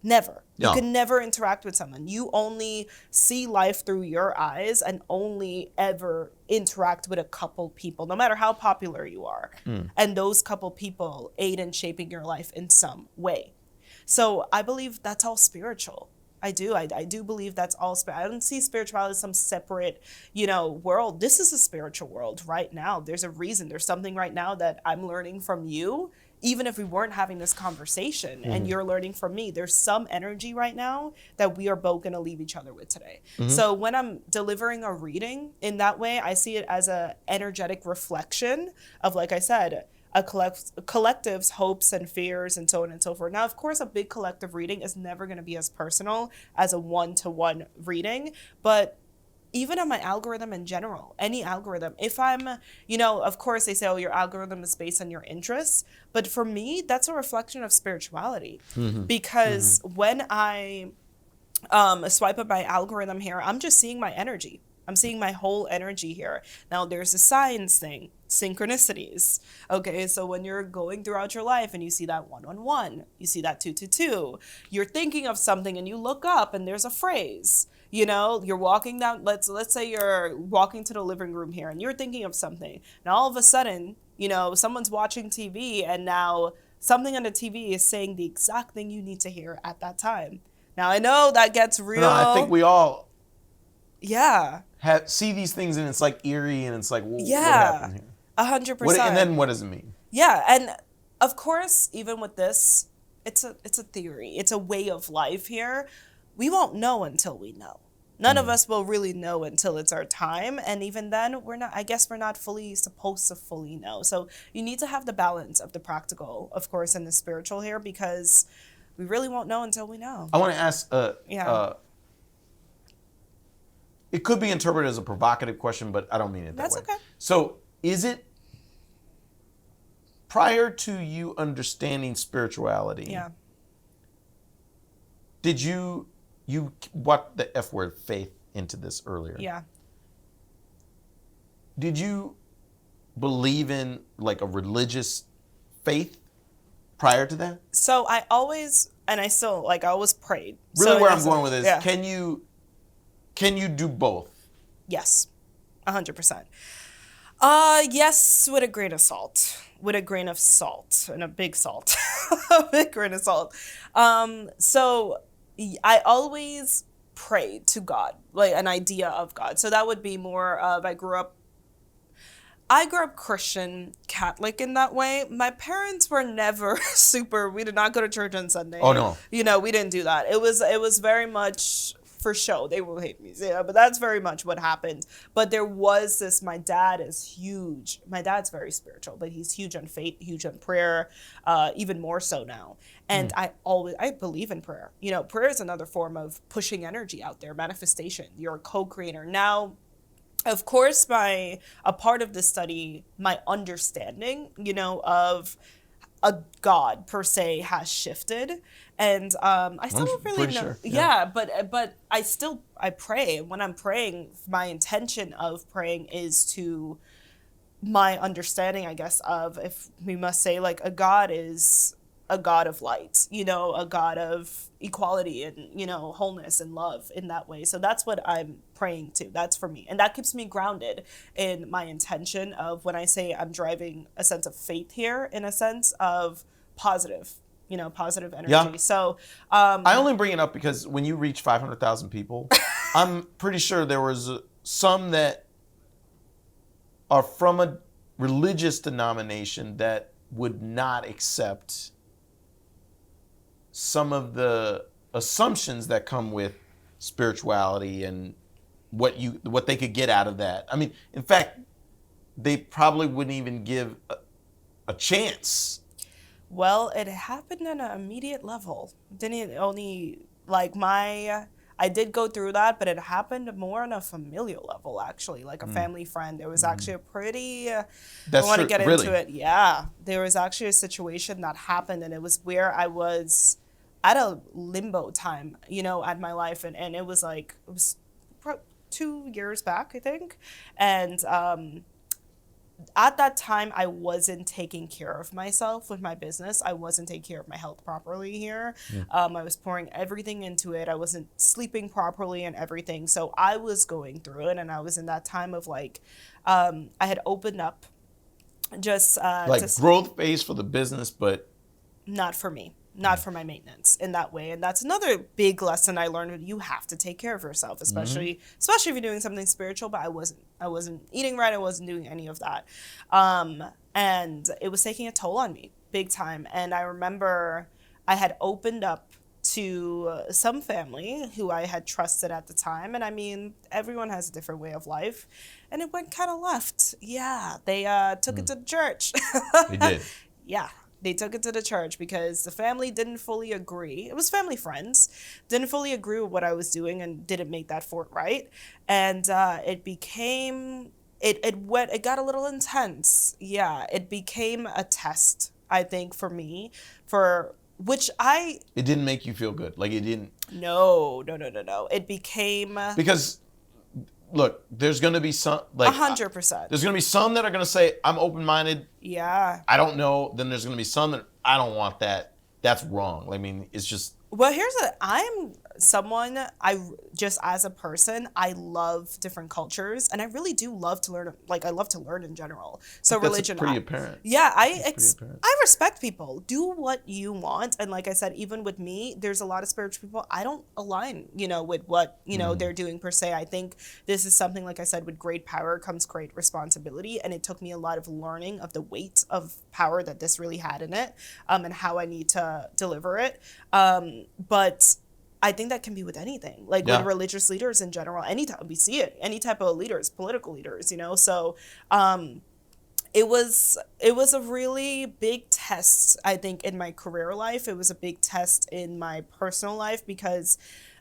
Speaker 3: Never.
Speaker 2: No.
Speaker 3: You can never interact with someone. You only see life through your eyes and only ever interact with a couple people, no matter how popular you are. And those couple people aid in shaping your life in some way. So I believe that's all spiritual. I do. I do believe that's all I don't see spirituality as some separate, world. This is a spiritual world right now. There's a reason. There's something right now that I'm learning from you. Even if we weren't having this conversation and you're learning from me, there's some energy right now that we are both going to leave each other with today. So when I'm delivering a reading in that way, I see it as a energetic reflection of, like I said, a collective's hopes and fears and so on and so forth. Now, of course, a big collective reading is never going to be as personal as a one-to-one reading, but even on my algorithm in general, any algorithm, if I'm, of course they say, oh, your algorithm is based on your interests. But for me, that's a reflection of spirituality. Because when I swipe up my algorithm here, I'm just seeing my energy. I'm seeing my whole energy here. Now there's a science thing, synchronicities. Okay, so when you're going throughout your life and you see that 111, you see that 222, you're thinking of something and you look up and there's a phrase. You're walking down, let's say you're walking to the living room here and you're thinking of something. Now all of a sudden, someone's watching TV and now something on the TV is saying the exact thing you need to hear at that time. Now I know that gets real.
Speaker 2: No, I think we all see these things and it's like eerie and it's like, what happened here?
Speaker 3: 100%.
Speaker 2: And then what does it mean?
Speaker 3: Yeah, and of course, even with this, it's a theory. It's a way of life here. We won't know until we know. None of us will really know until it's our time. And even then, we're not fully supposed to fully know. So you need to have the balance of the practical, of course, and the spiritual here, because we really won't know until we know.
Speaker 2: I want to ask, it could be interpreted as a provocative question, but I don't mean it that
Speaker 3: That's
Speaker 2: way.
Speaker 3: okay.
Speaker 2: So is it prior to you understanding spirituality?
Speaker 3: Yeah.
Speaker 2: Did you what the F word faith into this earlier?
Speaker 3: Yeah.
Speaker 2: Did you believe in like a religious faith prior to that?
Speaker 3: So I always, and I still, like, I always prayed.
Speaker 2: Really,
Speaker 3: So
Speaker 2: where
Speaker 3: in
Speaker 2: I'm
Speaker 3: essence-
Speaker 2: going with this,
Speaker 3: yeah.
Speaker 2: can you do both?
Speaker 3: Yes, 100%. Yes, with a grain of salt. With a grain of salt and a big salt. A big grain of salt. So I always prayed to God, like an idea of God. So that would be more of, I grew up Christian, Catholic in that way. My parents were never we did not go to church on Sunday.
Speaker 2: Oh, no.
Speaker 3: You know, we didn't do that. It was very much for show. They will hate me, yeah, but that's very much what happened. But there was this, my dad is huge. My dad's very spiritual, but he's huge on faith, huge on prayer, even more so now. And I believe in prayer. You know, prayer is another form of pushing energy out there, manifestation. You're a co-creator. Now, of course, a part of this study, my understanding, you know, of a God per se has shifted, and I still don't really know.
Speaker 2: Sure.
Speaker 3: Yeah, but I pray. When I'm praying, my intention of praying is to my understanding, I guess, of, if we must say, like, a God is a God of light, you know, a God of equality and, you know, wholeness and love in that way. So that's what I'm praying to. That's for me. And that keeps me grounded in my intention of, when I say I'm driving a sense of faith here, in a sense of positive, you know, positive energy.
Speaker 2: Yeah.
Speaker 3: So
Speaker 2: I only bring it up because when you reach 500,000 people, I'm pretty sure there was some that are from a religious denomination that would not accept some of the assumptions that come with spirituality and what they could get out of that. I mean, in fact, they probably wouldn't even give a chance.
Speaker 3: Well, it happened on an immediate level. Didn't it only, like, I did go through that, but it happened more on a familial level, actually, like a family friend. There was actually a pretty, I want to get into it. Yeah, there was actually a situation that happened, and it was where I was at a limbo time, you know, at my life. And it was 2 years back, I think. And at that time, I wasn't taking care of myself with my business. I wasn't taking care of my health properly here. I was pouring everything into it. I wasn't sleeping properly and everything. So I was going through it, and I was in that time of, like, I had opened up just
Speaker 2: growth phase for the business, but
Speaker 3: not for me. Not for my maintenance in that way. And that's another big lesson I learned. You have to take care of yourself, especially if you're doing something spiritual. But I wasn't eating right. I wasn't doing any of that. And it was taking a toll on me big time. And I remember I had opened up to some family who I had trusted at the time. And I mean, everyone has a different way of life. And it went kind of left. Yeah, they took it to the church.
Speaker 2: they did.
Speaker 3: Yeah. They took it to the church because the family didn't fully agree. It was family friends, didn't fully agree with what I was doing and didn't make that forthright. And it got a little intense. Yeah, it became a test, I think, for me, it
Speaker 2: didn't make you feel good. Like, it didn't.
Speaker 3: No. It became.
Speaker 2: Because, look, there's going to be some, like,
Speaker 3: 100%.
Speaker 2: There's going to be some that are going to say, I'm open-minded.
Speaker 3: Yeah.
Speaker 2: I don't know. Then there's going to be some that, I don't want that. That's wrong. I mean, it's just.
Speaker 3: Well, I'm someone, just as a person, I love different cultures, and I really do love to learn, like, I love to learn in general. So religion.
Speaker 2: That's pretty apparent.
Speaker 3: Yeah, I respect people. Do what you want. And like I said, even with me, there's a lot of spiritual people, I don't align, you know, with what, you know, they're doing per se. I think this is something, like I said, with great power comes great responsibility. And it took me a lot of learning of the weight of power that this really had in it, and how I need to deliver it. But I think that can be with anything, like with religious leaders in general. Anytime we see it, any type of leaders, political leaders, you know. So it was a really big test, I think, in my career life. It was a big test in my personal life, because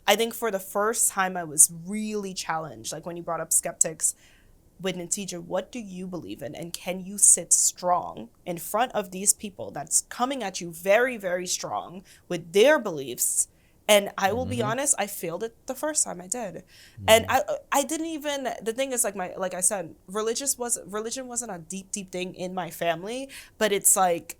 Speaker 3: I think for the first time I was really challenged. Like when you brought up skeptics, with Natija, what do you believe in? And can you sit strong in front of these people that's coming at you very, very strong with their beliefs? And I will be honest, I failed it the first time I did. And I didn't even, the thing is, like I said, religion wasn't a deep thing in my family, but it's like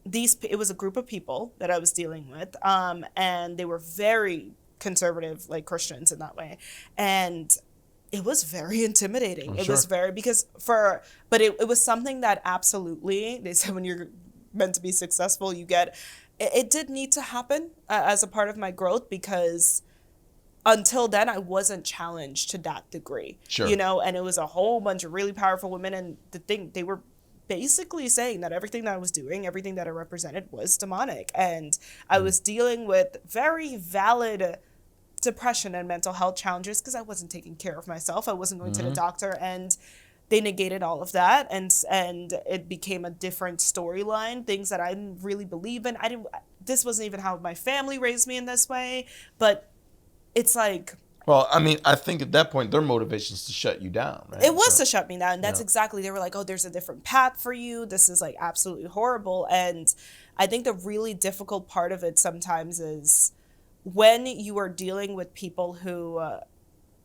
Speaker 3: it was a group of people that I was dealing with, and they were very conservative, like Christians in that way. And it was very intimidating. It was very, but it was something that absolutely, they said when you're meant to be successful, it did need to happen as a part of my growth, because until then I wasn't challenged to that degree, and it was a whole bunch of really powerful women. And they were basically saying that everything that I was doing, everything that I represented was demonic. And I was dealing with very valid depression and mental health challenges because I wasn't taking care of myself. I wasn't going to the doctor, and they negated all of that, and it became a different storyline, things that I didn't really believe in. This wasn't even how my family raised me in this way, but it's like,
Speaker 2: well, I mean, I think at that point their motivation is to shut you down, right?
Speaker 3: It was to shut me down. That's exactly, they were like, oh, there's a different path for you. This is like absolutely horrible. And I think the really difficult part of it sometimes is when you are dealing with people who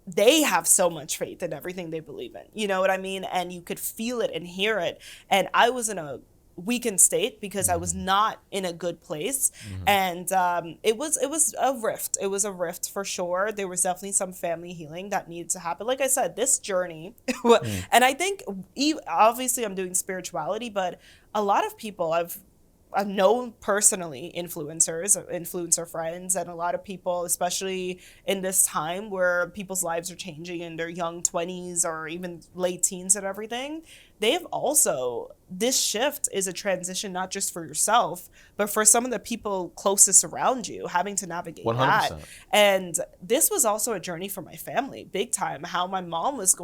Speaker 3: they have so much faith in everything they believe in, you know what I mean? And you could feel it and hear it. And I was in a weakened state because I was not in a good place. And it was a rift. It was a rift for sure. There was definitely some family healing that needed to happen. Like I said, this journey, and I think obviously I'm doing spirituality, but a lot of people I've known personally, influencer friends, and a lot of people, especially in this time where people's lives are changing in their young 20s or even late teens and everything, this shift is a transition not just for yourself, but for some of the people closest around you, having to navigate
Speaker 2: 100%.
Speaker 3: that. And this was also a journey for my family, big time, how my parents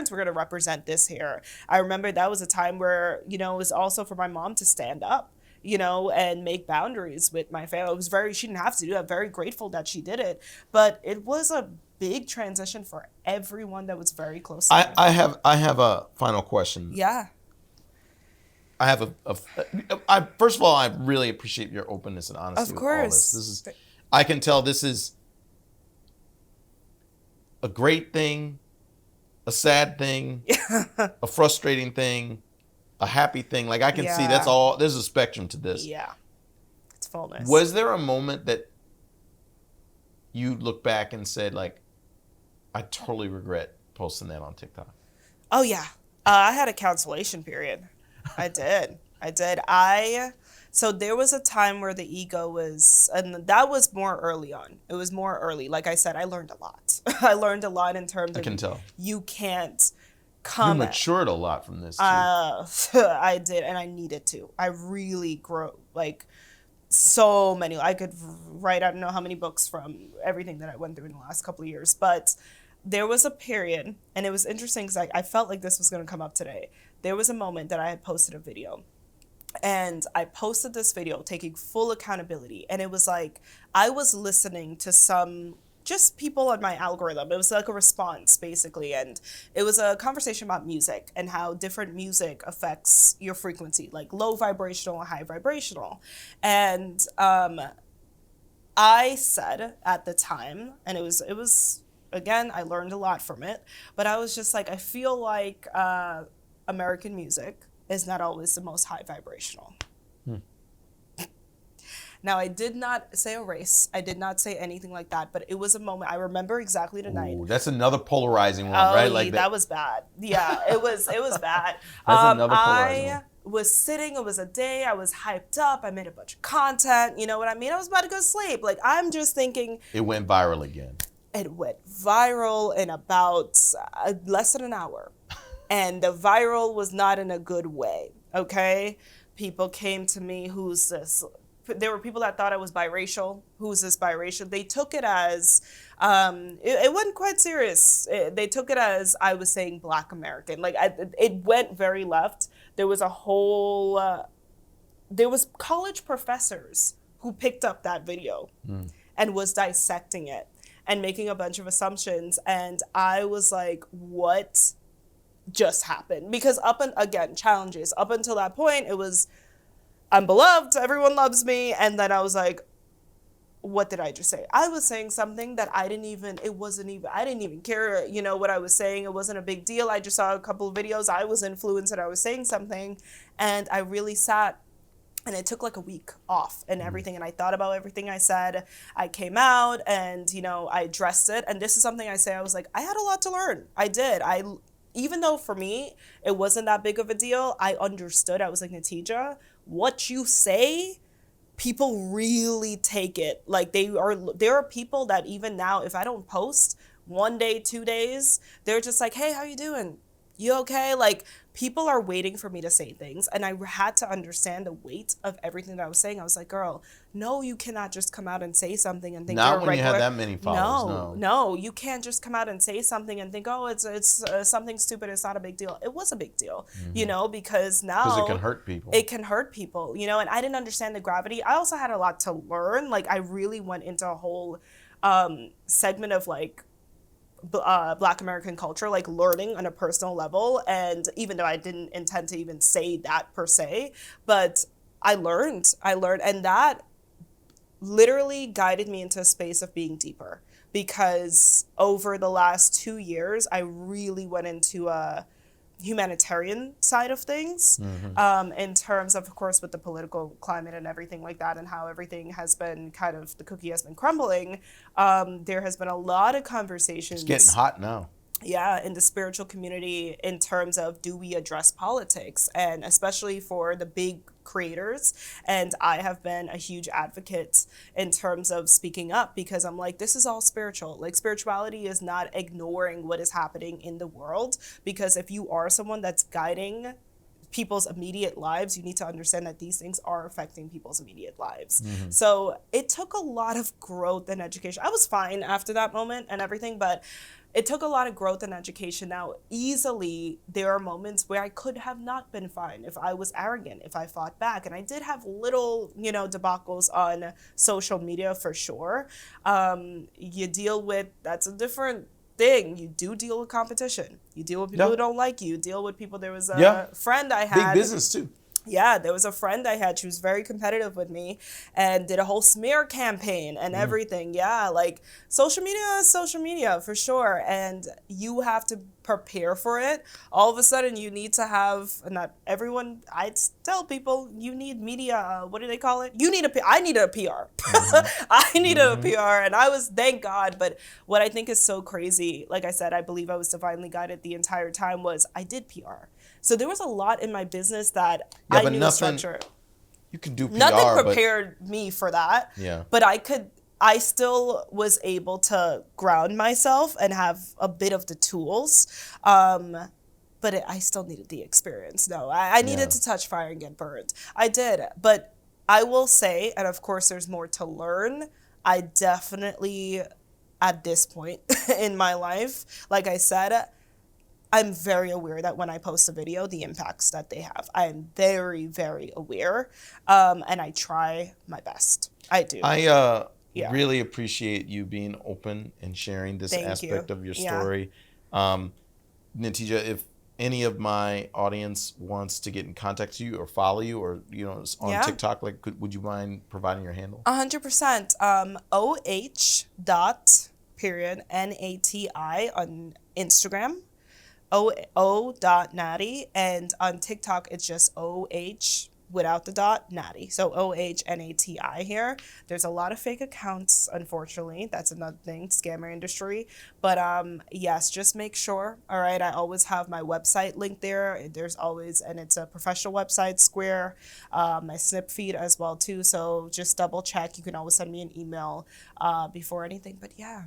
Speaker 3: were going to represent this here. I remember that was a time where, it was also for my mom to stand up, and make boundaries with my family. She didn't have to do that. I'm very grateful that she did it, but it was a big transition for everyone that was very close to me.
Speaker 2: I have a final question.
Speaker 3: Yeah.
Speaker 2: I have first of all, I really appreciate your openness and honesty.
Speaker 3: Of course.
Speaker 2: With all this. I can tell this is a great thing, a sad thing, a frustrating thing, a happy thing. Like I can see that's all. There's a spectrum to this.
Speaker 3: Yeah. It's fullness.
Speaker 2: Was there a moment that you look back and said, like, I totally regret posting that on TikTok?
Speaker 3: Oh, yeah. I had a cancellation period. I did. So there was a time where the ego was, and that was more early on. It was more early. Like I said, I learned a lot. I learned a lot in terms of,
Speaker 2: I can tell.
Speaker 3: You can't come.
Speaker 2: You matured a lot from this, too.
Speaker 3: I did, and I needed to. I really grew, like, so many. I could write, I don't know how many books from everything that I went through in the last couple of years, but there was a period, and it was interesting because I felt like this was going to come up today. There was a moment that I had posted a video, and I posted this video taking full accountability, and it was like I was listening to some just people on my algorithm. It was like a response, basically, and it was a conversation about music and how different music affects your frequency, like low vibrational, high vibrational. And I said at the time, and it was again, I learned a lot from it, but I was just like, I feel like American music is not always the most high vibrational. Now, I did not say a race. I did not say anything like that, but it was a moment. I remember exactly the night.
Speaker 2: Ooh, that's another polarizing one, right? Like
Speaker 3: that was bad. Yeah, it was bad.
Speaker 2: That's another polarizing one.
Speaker 3: I was sitting, it was a day, I was hyped up, I made a bunch of content, you know what I mean? I was about to go to sleep. Like, I'm just thinking.
Speaker 2: It went viral again.
Speaker 3: It went viral in about less than an hour. And the viral was not in a good way, okay? People came to me, who's this? there were people that thought I was biracial. Who's this biracial? They took it as, it wasn't quite serious. They took it as I was saying Black American. Like, it went very left. There was a whole, there was college professors who picked up that video and was dissecting it and making a bunch of assumptions. And I was like, what just happened? Because again, challenges. Up until that point, it was, I'm beloved, everyone loves me. And then I was like, what did I just say? I was saying something that I didn't even care, what I was saying. It wasn't a big deal. I just saw a couple of videos. I was influenced and I was saying something. And I really sat, and it took like a week off and everything. And I thought about everything I said. I came out and, I addressed it. And this is something I say, I was like, I had a lot to learn. I did. Even though for me, it wasn't that big of a deal, I understood. I was like, Natija, what you say, people really take it. Like there are people that even now, if I don't post 1 day, 2 days, they're just like, hey, how you doing? You okay? Like, people are waiting for me to say things. And I had to understand the weight of everything that I was saying. I was like, girl, no, you cannot just come out and say something and think
Speaker 2: Not
Speaker 3: you're
Speaker 2: when
Speaker 3: regular.
Speaker 2: you have that many followers.
Speaker 3: No, you can't just come out and say something and think, oh, it's something stupid. It's not a big deal. It was a big deal, because now.
Speaker 2: Because it can hurt people.
Speaker 3: It can hurt people, and I didn't understand the gravity. I also had a lot to learn. Like, I really went into a whole segment of like, Black American culture, like learning on a personal level. And even though I didn't intend to even say that per se, but I learned, and that literally guided me into a space of being deeper, because over the last 2 years, I really went into a humanitarian side of things, in terms of course, with the political climate and everything like that, and how everything has been kind of, the cookie has been crumbling. There has been a lot of conversations.
Speaker 2: It's getting hot now.
Speaker 3: Yeah, in the spiritual community, in terms of, do we address politics? And especially for the big creators. And I have been a huge advocate in terms of speaking up, because I'm like, this is all spiritual. Like, spirituality is not ignoring what is happening in the world, because if you are someone that's guiding people's immediate lives, you need to understand that these things are affecting people's immediate lives. So it took a lot of growth and education. I was fine after that moment and everything, but it took a lot of growth and education. Now, easily, there are moments where I could have not been fine if I was arrogant, if I fought back. And I did have little, debacles on social media for sure. You deal with, that's a different thing. You do deal with competition. You deal with people who don't like you. You deal with people. There was a friend I had.
Speaker 2: Big business too.
Speaker 3: Yeah, there was a friend I had. She was very competitive with me and did a whole smear campaign and everything. Yeah, like, social media is social media for sure. And you have to prepare for it. All of a sudden, you need to have, not everyone, I tell people, you need media, what do they call it? I need a PR. I need a PR. And I was, thank God. But what I think is so crazy, like I said, I believe I was divinely guided the entire time, was I did PR. So there was a lot in my business that I knew the structure.
Speaker 2: You can do PR,
Speaker 3: nothing prepared me for that.
Speaker 2: Yeah.
Speaker 3: But I still was able to ground myself and have a bit of the tools. But I still needed the experience. No, I needed to touch fire and get burned. I did. But I will say, and of course there's more to learn, I definitely, at this point in my life, like I said, I'm very aware that when I post a video, the impacts that they have. I am very, very aware, and I try my best. I do.
Speaker 2: I really appreciate you being open and sharing this aspect of your story. Natija, if any of my audience wants to get in contact with you or follow you, or on TikTok, like, would you mind providing your handle?
Speaker 3: 100%. OH.Nati on Instagram. O.Natty, and on TikTok it's just OH without the dot Natty. So OHNATI here. There's a lot of fake accounts, unfortunately. That's another thing, scammer industry. But yes, just make sure. All right, I always have my website linked there. There's always, and it's a professional website, Square, my snip feed as well too. So just double check. You can always send me an email before anything. But yeah.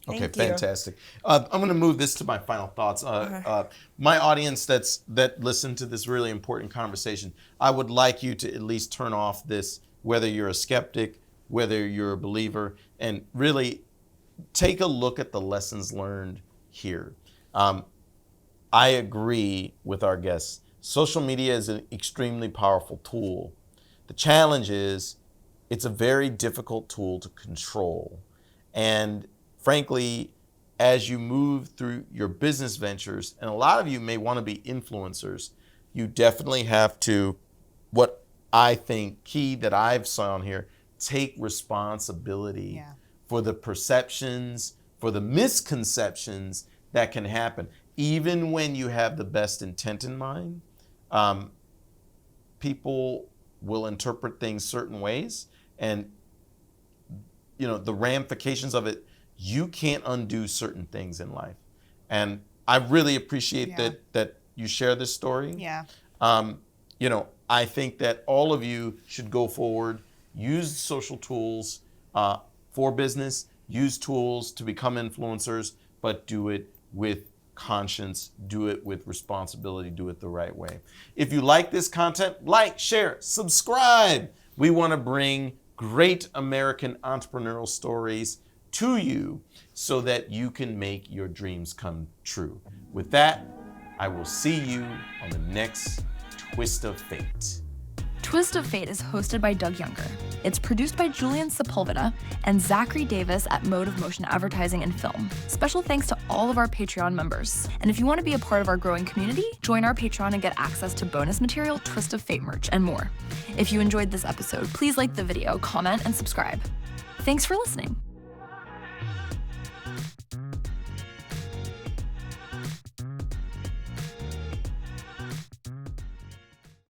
Speaker 2: Okay, fantastic. I'm going to move this to my final thoughts. My audience that listened to this really important conversation, I would like you to at least turn off this whether you're a skeptic, whether you're a believer, and really take a look at the lessons learned here. I agree with our guests. Social media is an extremely powerful tool. The challenge is it's a very difficult tool to control. And frankly, as you move through your business ventures, and a lot of you may want to be influencers, you definitely have to, what I think key that I've saw here, take responsibility for the perceptions, for the misconceptions that can happen. Even when you have the best intent in mind, people will interpret things certain ways, and the ramifications of it, you can't undo certain things in life. And I really appreciate that you share this story.
Speaker 3: Yeah.
Speaker 2: I think that all of you should go forward, use social tools for business, use tools to become influencers, but do it with conscience, do it with responsibility, do it the right way. If you like this content, like, share, subscribe. We want to bring great American entrepreneurial stories to you so that you can make your dreams come true. With that, I will see you on the next Twist of Fate.
Speaker 8: Twist of Fate is hosted by Doug Younger. It's produced by Julian Sepulveda and Zachary Davis at Mode of Motion Advertising and Film. Special thanks to all of our Patreon members. And if you want to be a part of our growing community, join our Patreon and get access to bonus material, Twist of Fate merch, and more. If you enjoyed this episode, please like the video, comment, and subscribe. Thanks for listening.